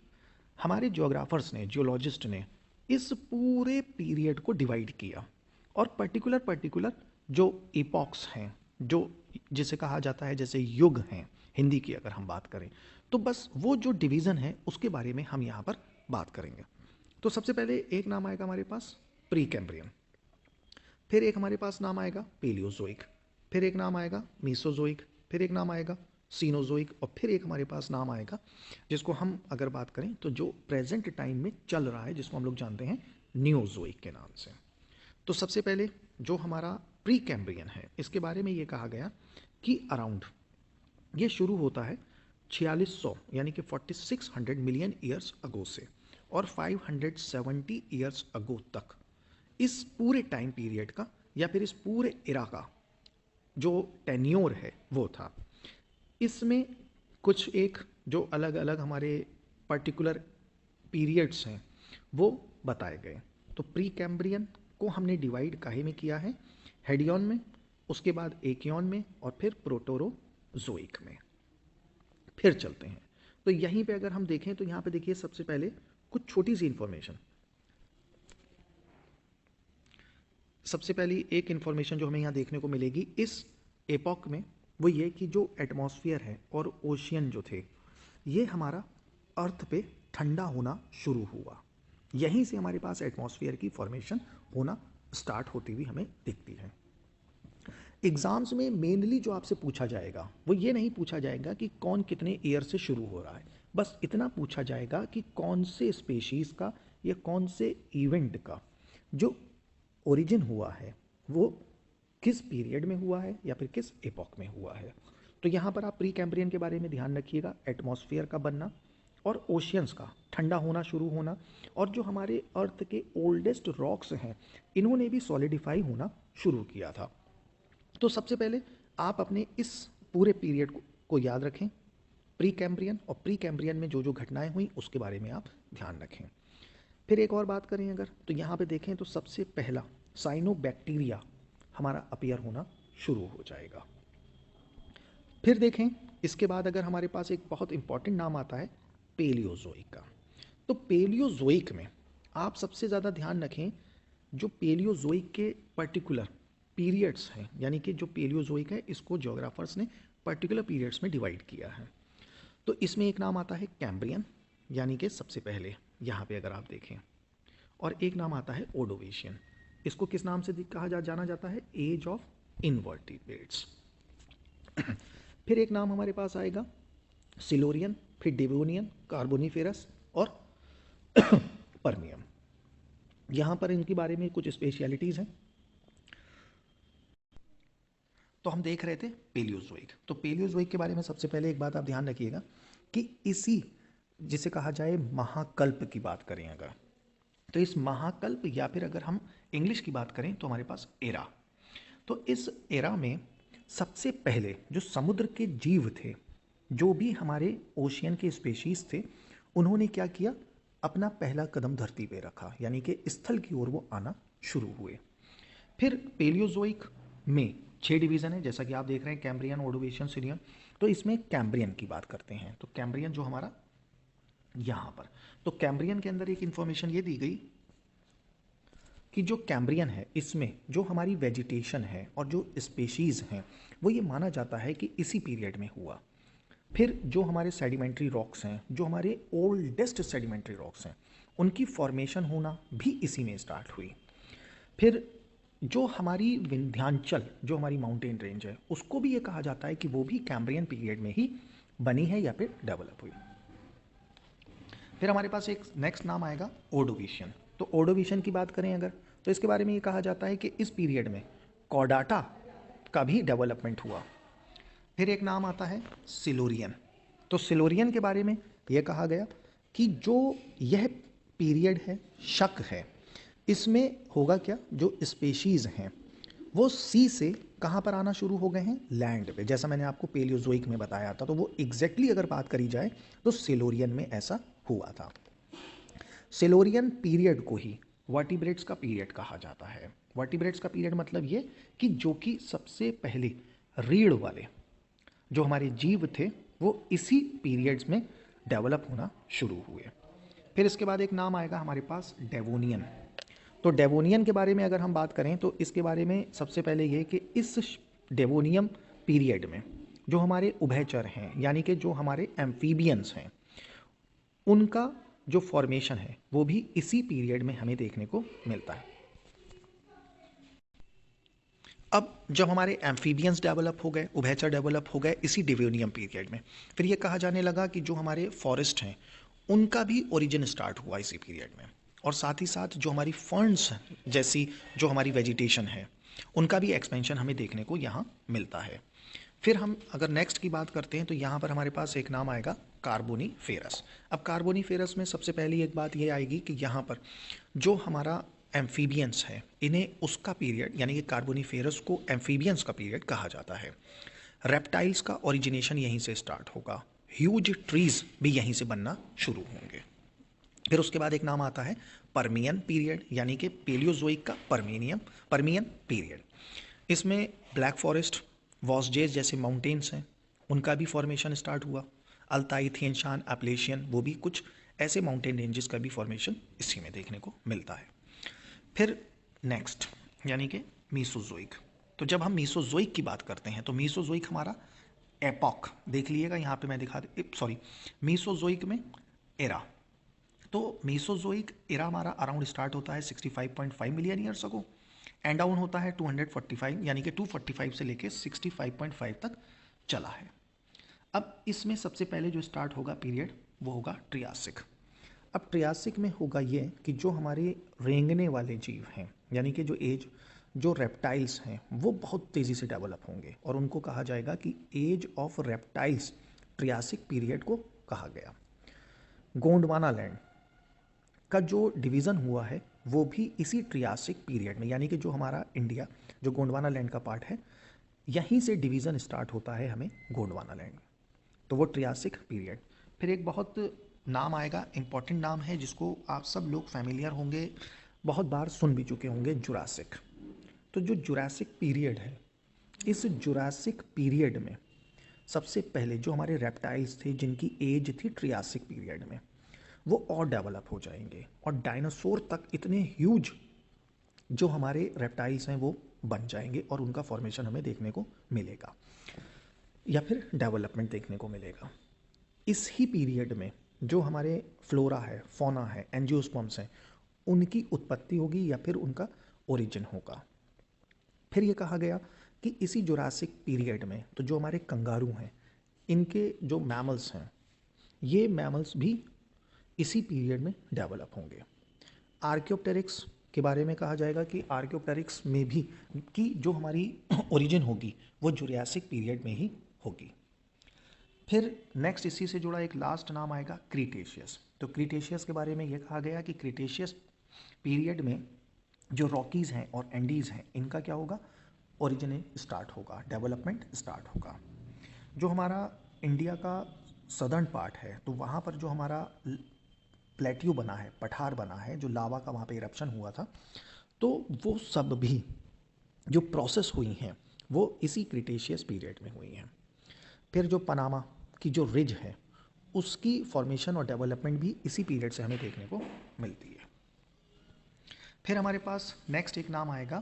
हमारे जियोग्राफर्स ने, जियोलॉजिस्ट ने इस पूरे पीरियड को डिवाइड किया और पर्टिकुलर जो इपॉक्स हैं, जो जिसे कहा जाता है जैसे युग हैं हिंदी की अगर हम बात करें, तो बस वो जो डिवीज़न है उसके बारे में हम यहाँ पर बात करेंगे। तो सबसे पहले एक नाम आएगा हमारे पास प्री कैम्ब्रियन, फिर एक हमारे पास नाम आएगा पेलियोजोइक, फिर एक नाम आएगा मीसोजोइक, फिर एक नाम आएगा सीनोजोइक और फिर एक हमारे पास नाम आएगा जिसको हम अगर बात करें तो जो प्रेजेंट टाइम में चल रहा है जिसको हम लोग जानते हैं नियोजोइक के नाम से। तो सबसे पहले जो हमारा प्री कैम्ब्रियन है इसके बारे में ये कहा गया कि अराउंड ये शुरू होता है 4600 यानी कि 4600 मिलियन ईयर्स अगो से और 570 ईयर्स अगो तक इस पूरे टाइम पीरियड का या फिर इस पूरे इरा का जो टेन्योर है वो था। इसमें कुछ एक जो अलग अलग हमारे पर्टिकुलर पीरियड्स हैं वो बताए गए। तो प्री कैम्ब्रियन को हमने डिवाइड काहे में किया है, हेडियन में, उसके बाद एकियन में और फिर प्रोटोरोजोइक में। फिर चलते हैं तो यहीं पे अगर हम देखें तो यहाँ पे देखिए सबसे पहले कुछ छोटी सी इंफॉर्मेशन। सबसे पहली एक इंफॉर्मेशन जो हमें यहाँ देखने को मिलेगी इस एपॉक में वो ये कि जो एटमॉस्फेयर है और ओशियन जो थे ये हमारा अर्थ पे ठंडा होना शुरू हुआ। यहीं से हमारे पास एटमॉस्फेयर की फॉर्मेशन होना स्टार्ट होती हुई हमें दिखती है। एग्जाम्स में मेनली जो आपसे पूछा जाएगा वो ये नहीं पूछा जाएगा कि कौन कितने ईयर से शुरू हो रहा है, बस इतना पूछा जाएगा कि कौन से स्पेशीज का या कौन से इवेंट का जो ओरिजिन हुआ है वो किस पीरियड में हुआ है या फिर किस एपॉक में हुआ है। तो यहाँ पर आप प्री कैम्ब्रियन के बारे में ध्यान रखिएगा, एटमॉस्फेयर का बनना और ओशियंस का ठंडा होना शुरू होना, और जो हमारे अर्थ के ओल्डेस्ट रॉक्स हैं इन्होंने भी सॉलिडिफाई होना शुरू किया था। तो सबसे पहले आप अपने इस पूरे पीरियड को याद रखें, प्री कैम्ब्रियन, और प्री कैम्ब्रियन में जो जो घटनाएं हुई उसके बारे में आप ध्यान रखें। फिर एक और बात करें अगर तो यहाँ पे देखें तो सबसे पहला साइनोबैक्टीरिया हमारा अपीयर होना शुरू हो जाएगा। फिर देखें इसके बाद अगर हमारे पास एक बहुत इंपॉर्टेंट नाम आता है पेलियोजोइक का। तो पेलियोजोइक में आप सबसे ज़्यादा ध्यान रखें जो पेलियोजोइक के पर्टिकुलर पीरियड्स हैं, यानी कि जो पेलियोजोइक है इसको ज्योग्राफर्स ने पर्टिकुलर पीरियड्स में डिवाइड किया है। तो इसमें एक नाम आता है कैम्ब्रियन यानी कि सबसे पहले यहाँ पे अगर आप देखें, और एक नाम आता है ओडोवेशियन। इसको किस नाम से कहा जाना जाता है, एज ऑफ इनवर्टिब्रेट्स। फिर एक नाम हमारे पास आएगा सिलोरियन, फिर डेवोनियन, कार्बोनिफेरस और परमियम। यहाँ पर इनके बारे में कुछ स्पेशलिटीज़ हैं। तो हम देख रहे थे पेलियोजोइक। तो पेलियोजोइक के बारे में सबसे पहले एक बात आप ध्यान रखिएगा कि इसी जिसे कहा जाए महाकल्प की बात करें अगर, तो इस महाकल्प या फिर अगर हम इंग्लिश की बात करें तो हमारे पास एरा। तो इस एरा में सबसे पहले जो समुद्र के जीव थे, जो भी हमारे ओशियन के स्पेशीज थे, उन्होंने क्या किया, अपना पहला कदम धरती पे रखा, यानी कि स्थल की ओर वो आना शुरू हुए। फिर पेलियोजोइक में 6 डिवीज़न है, जैसा कि आप देख रहे हैं, कैम्ब्रियन, ओडोवेशियन, सिलियन। तो इसमें कैम्ब्रियन की बात करते हैं। तो कैम्ब्रियन जो हमारा यहाँ पर, तो कैम्ब्रियन के अंदर एक इंफॉर्मेशन ये दी गई कि जो कैम्ब्रियन है इसमें जो हमारी वेजिटेशन है और जो स्पेशीज़ हैं वो ये माना जाता है कि इसी पीरियड में हुआ। फिर जो हमारे सेडिमेंट्री रॉक्स हैं, जो हमारे ओल्डेस्ट सेडिमेंट्री रॉक्स हैं, उनकी फॉर्मेशन होना भी इसी में स्टार्ट हुई। फिर जो हमारी विंध्याचल, जो हमारी माउंटेन रेंज है, उसको भी ये कहा जाता है कि वो भी कैम्ब्रियन पीरियड में ही बनी है या फिर डेवलप हुई। फिर हमारे पास एक नेक्स्ट नाम आएगा ओडोविशियन। तो ओडोविशियन की बात करें अगर, तो इसके बारे में ये कहा जाता है कि इस पीरियड में कॉर्डाटा का भी डेवलपमेंट हुआ। फिर एक नाम आता है सिलोरियन। तो सिलोरियन के बारे में यह कहा गया कि जो यह पीरियड है, शक है, इसमें होगा क्या, जो स्पेशीज़ हैं वो सी से कहाँ पर आना शुरू हो गए हैं, लैंड पे। जैसा मैंने आपको पेलियोजोइक में बताया था, तो वो एग्जैक्टली अगर बात करी जाए तो सिलोरियन में ऐसा हुआ था। सिलोरियन पीरियड को ही वर्टिब्रेट्स का पीरियड कहा जाता है। वर्टिब्रेट्स का पीरियड मतलब ये कि जो कि सबसे पहले रीढ़ वाले जो हमारे जीव थे वो इसी पीरियड्स में डेवलप होना शुरू हुए। फिर इसके बाद एक नाम आएगा हमारे पास डेवोनियन। तो डेवोनियन के बारे में अगर हम बात करें तो इसके बारे में सबसे पहले ये कि इस डेवोनियम पीरियड में जो हमारे उभयचर हैं, यानी कि जो हमारे एम्फीबियंस हैं, उनका जो फॉर्मेशन है वो भी इसी पीरियड में हमें देखने को मिलता है। अब जब हमारे एम्फीबियंस डेवलप हो गए, उभयचर डेवलप हो गए इसी डेवोनियम पीरियड में, फिर ये कहा जाने लगा कि जो हमारे फॉरेस्ट हैं उनका भी ओरिजिन स्टार्ट हुआ इसी पीरियड में, और साथ ही साथ जो हमारी फर्न्स जैसी जो हमारी वेजिटेशन है उनका भी एक्सपेंशन हमें देखने को यहाँ मिलता है। फिर हम अगर नेक्स्ट की बात करते हैं तो यहाँ पर हमारे पास एक नाम आएगा कार्बोनीफेरस। अब कार्बोनीफेरस में सबसे पहली एक बात ये आएगी कि यहाँ पर जो हमारा एम्फीबियंस है, इन्हें उसका पीरियड यानी कि कार्बोनीफेरस को एम्फीबियंस का पीरियड कहा जाता है। रेप्टाइल्स का ओरिजिनेशन यहीं से स्टार्ट होगा, ह्यूज ट्रीज भी यहीं से बनना शुरू होंगे। फिर उसके बाद एक नाम आता है परमियन पीरियड, यानी कि पेलियोजोइक का परमियन पीरियड। इसमें ब्लैक फॉरेस्ट, वॉसजेस जैसे माउंटेन्स हैं, उनका भी फॉर्मेशन स्टार्ट हुआ। अल्ताई, थिएनशान, एप्लेशियन, वो भी कुछ ऐसे माउंटेन रेंजेस का भी फॉर्मेशन इसी में देखने को मिलता है। फिर नेक्स्ट यानी कि मीसोजोइक। तो जब हम मीसोजोइक की बात करते हैं तो मीसोजोइक हमारा एपॉक देख लीजिएगा, यहाँ पे मैं दिखा दे, मीसोजोइक में एरा। तो मीसोजोइक एरा हमारा अराउंड स्टार्ट होता है 65.5 million years ago, and down होता है 245 यानी कि 245 से लेके 65.5 तक चला है। अब इसमें सबसे पहले जो स्टार्ट होगा पीरियड वो होगा ट्रियासिक। अब ट्रियासिक में होगा ये कि जो हमारे रेंगने वाले जीव हैं, यानी कि जो रेप्टाइल्स हैं, वो बहुत तेज़ी से डेवलप होंगे और उनको कहा जाएगा कि age of reptiles Triassic period को कहा गया। गोंडवाना लैंड का जो डिवीज़न हुआ है वो भी इसी ट्रियासिक पीरियड में, यानी कि जो हमारा इंडिया जो गोंडवाना लैंड का पार्ट है, यहीं से डिवीज़न स्टार्ट होता है हमें गोंडवाना लैंड, तो वो ट्रियासिक पीरियड। फिर एक बहुत नाम आएगा, इंपॉर्टेंट नाम है जिसको आप सब लोग फैमिलियर होंगे, बहुत बार सुन भी चुके होंगे, जुरासिक। तो जो जुरासिक पीरियड है, इस जुरासिक पीरियड में सबसे पहले जो हमारे रेप्टाइल्स थे जिनकी एज थी ट्रियासिक पीरियड में, वो और डेवलप हो जाएंगे और डायनासोर तक इतने ह्यूज जो हमारे रेप्टाइल्स हैं वो बन जाएंगे और उनका फॉर्मेशन हमें देखने को मिलेगा या फिर डेवलपमेंट देखने को मिलेगा। इस ही पीरियड में जो हमारे फ्लोरा है, फौना है, एंजियोस्पर्म्स हैं, उनकी उत्पत्ति होगी या फिर उनका ओरिजिन होगा। फिर ये कहा गया कि इसी जुरासिक पीरियड में तो जो हमारे कंगारू हैं, इनके जो मैमल्स हैं, ये मैमल्स भी इसी पीरियड में डेवलप होंगे। आर्कियोप्टेरिक्स के बारे में कहा जाएगा कि आर्कियोप्टेरिक्स में भी कि जो हमारी ओरिजिन होगी वो जुरासिक पीरियड में ही होगी। फिर नेक्स्ट इसी से जुड़ा एक लास्ट नाम आएगा क्रीटेशियस। तो क्रीटेशियस के बारे में ये कहा गया कि क्रीटेशियस पीरियड में जो रॉकीज़ हैं और एंडीज़ हैं, इनका क्या होगा, ओरिजिन स्टार्ट होगा, डेवलपमेंट स्टार्ट होगा। जो हमारा इंडिया का सदर्न पार्ट है, तो वहाँ पर जो हमारा प्लेट्यू बना है, पठार बना है, जो लावा का वहाँ पे इरप्शन हुआ था, तो वो सब भी जो प्रोसेस हुई हैं वो इसी क्रिटेशियस पीरियड में हुई हैं। फिर जो पनामा की जो रिज है, उसकी फॉर्मेशन और डेवलपमेंट भी इसी पीरियड से हमें देखने को मिलती है। फिर हमारे पास नेक्स्ट एक नाम आएगा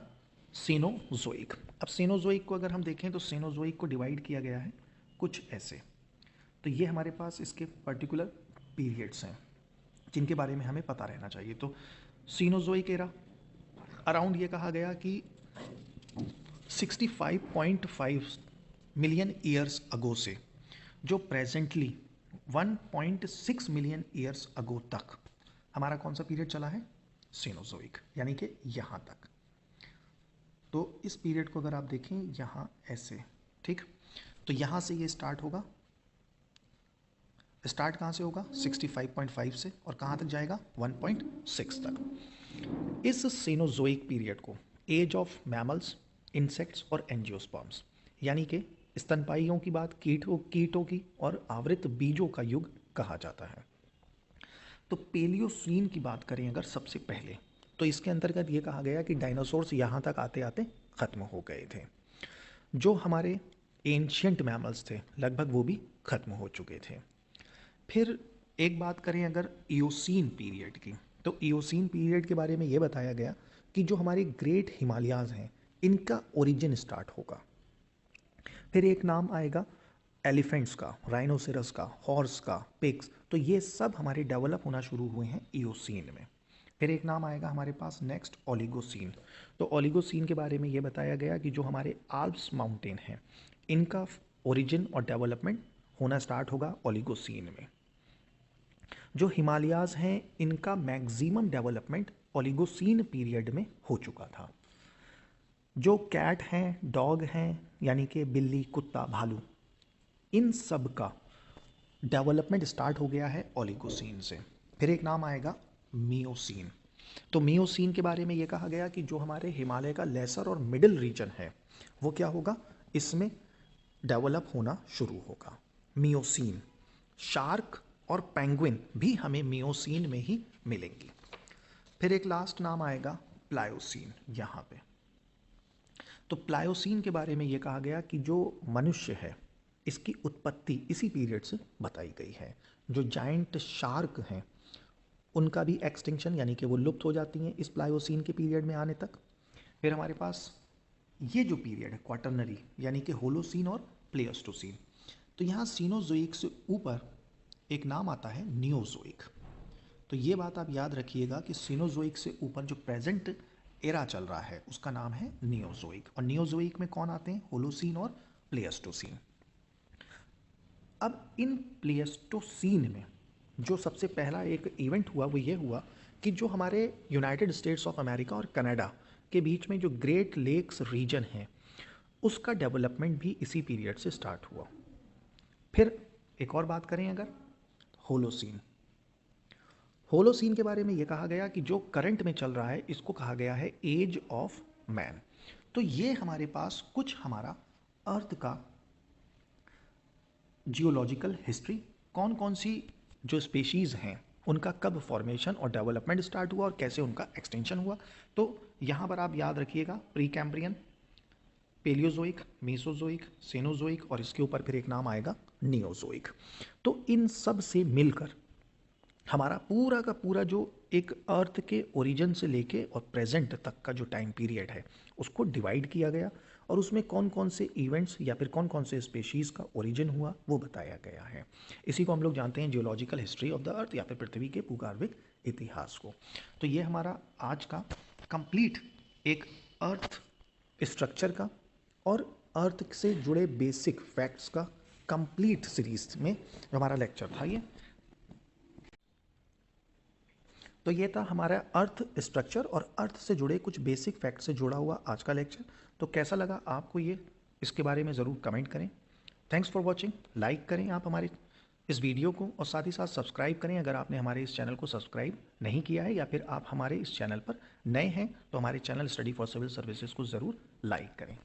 सीनोजोइक। अब सीनोजोइक को अगर हम देखें तो सीनोजोइक को डिवाइड किया गया है कुछ ऐसे। तो ये हमारे पास इसके पर्टिकुलर पीरियड्स हैं जिनके बारे में हमें पता रहना चाहिए। तो सीनोजोइक एरा अराउंड ये कहा गया कि 65.5 मिलियन ईयर्स अगो से जो प्रेजेंटली 1.6 मिलियन ईयर्स अगो तक हमारा कौन सा पीरियड चला है, सीनोजोइक, यानी कि यहाँ तक। तो इस पीरियड को अगर आप देखें यहाँ ऐसे, ठीक, तो यहाँ से ये स्टार्ट होगा। स्टार्ट कहाँ से होगा, 65.5 से, और कहाँ तक जाएगा, 1.6 तक। इस सीनोजोइक पीरियड को एज ऑफ मैमल्स, इंसेक्ट्स और एंजियोस्पर्म्स, यानी कि स्तनपाइयों की बात, कीटों की और आवृत बीजों का युग कहा जाता है। तो पेलियोसीन की बात करें अगर सबसे पहले, तो इसके अंतर्गत ये कहा गया कि डायनासोर्स यहाँ तक आते आते ख़त्म हो गए थे। जो हमारे एंशियंट मैमल्स थे लगभग वो भी ख़त्म हो चुके थे। फिर एक बात करें अगर इयोसीन पीरियड की, तो इयोसीन पीरियड के बारे में ये बताया गया कि जो हमारे ग्रेट हिमालयाज हैं, इनका ओरिजिन स्टार्ट होगा। फिर एक नाम आएगा एलिफेंट्स का, राइनोसेरस का, हॉर्स का, पिग्स, तो ये सब हमारे डेवलप होना शुरू हुए हैं इयोसीन में। फिर एक नाम आएगा हमारे पास नेक्स्ट ओलिगोसीन। तो ओलिगोसीन के बारे में ये बताया गया कि जो हमारे आल्प्स माउंटेन हैं, इनका ओरिजिन और डेवलपमेंट होना स्टार्ट होगा ओलिगोसीन में। जो हिमालयाज हैं, इनका मैक्सिमम डेवलपमेंट ओलिगोसीन पीरियड में हो चुका था। जो कैट हैं, डॉग हैं, यानी कि बिल्ली, कुत्ता, भालू, इन सब का डेवलपमेंट स्टार्ट हो गया है ओलिगोसीन से। फिर एक नाम आएगा मियोसीन। तो मियोसीन के बारे में ये कहा गया कि जो हमारे हिमालय का लेसर और मिडिल रीजन है वो क्या होगा, इसमें डेवलप होना शुरू होगा। मियोसीन। शार्क और पेंगुइन भी हमें मियोसीन में ही मिलेंगी। फिर एक लास्ट नाम आएगा प्लायोसीन यहाँ पे। तो प्लायोसीन के बारे में ये कहा गया कि जो मनुष्य है इसकी उत्पत्ति इसी पीरियड से बताई गई है। जो जाइंट शार्क हैं उनका भी एक्सटिंक्शन यानी कि वो लुप्त हो जाती हैं इस प्लायोसीन के पीरियड में आने तक। फिर हमारे पास ये जो पीरियड है क्वाटरनरी यानी कि होलोसीन और प्लेस्टोसीन। तो यहाँ सीनोजोइक से ऊपर एक नाम आता है नियोजोइक। तो ये बात आप याद रखिएगा कि सीनोजोइक से ऊपर जो प्रेजेंट एरा चल रहा है उसका नाम है नियोजोइक। और नियोजोइक में कौन आते हैं, होलोसीन और प्लेस्टोसीन। अब इन प्लेस्टोसीन में जो सबसे पहला एक इवेंट हुआ वो ये हुआ कि जो हमारे यूनाइटेड स्टेट्स ऑफ अमेरिका और कनाडा के बीच में जो ग्रेट लेक्स रीजन है उसका डेवलपमेंट भी इसी पीरियड से स्टार्ट हुआ। फिर एक और बात करें अगर होलोसीन। होलोसीन के बारे में ये कहा गया कि जो करंट में चल रहा है इसको कहा गया है एज ऑफ मैन। तो ये हमारे पास कुछ हमारा अर्थ का जियोलॉजिकल हिस्ट्री, कौन कौन सी जो स्पेशीज़ हैं उनका कब फॉर्मेशन और डेवलपमेंट स्टार्ट हुआ और कैसे उनका एक्सटेंशन हुआ। तो यहाँ पर आप याद रखिएगा Precambrian, Palaeozoic, Mesozoic, Cenozoic और इसके ऊपर फिर एक नाम आएगा नियोजोइक। तो इन सब से मिलकर हमारा पूरा का पूरा जो एक अर्थ के ओरिजिन से लेके और प्रेजेंट तक का जो टाइम पीरियड है उसको डिवाइड किया गया और उसमें कौन कौन से इवेंट्स या फिर कौन कौन से स्पेशीज़ का ओरिजिन हुआ वो बताया गया है। इसी को हम लोग जानते हैं geological history of the earth या फिर पृथ्वी के भूगर्भिक इतिहास को। तो ये हमारा आज का कंप्लीट एक अर्थ स्ट्रक्चर का और अर्थ से जुड़े बेसिक फैक्ट्स का कंप्लीट सीरीज में हमारा लेक्चर था ये। तो ये था हमारा अर्थ स्ट्रक्चर और अर्थ से जुड़े कुछ बेसिक फैक्ट से जुड़ा हुआ आज का लेक्चर। तो कैसा लगा आपको ये, इसके बारे में ज़रूर कमेंट करें। Thanks for watching. लाइक करें आप हमारे इस वीडियो को और साथ ही साथ सब्सक्राइब करें अगर आपने हमारे इस चैनल को सब्सक्राइब नहीं किया है या फिर आप हमारे इस चैनल पर नए हैं तो हमारे channel study for civil services को ज़रूर लाइक करें।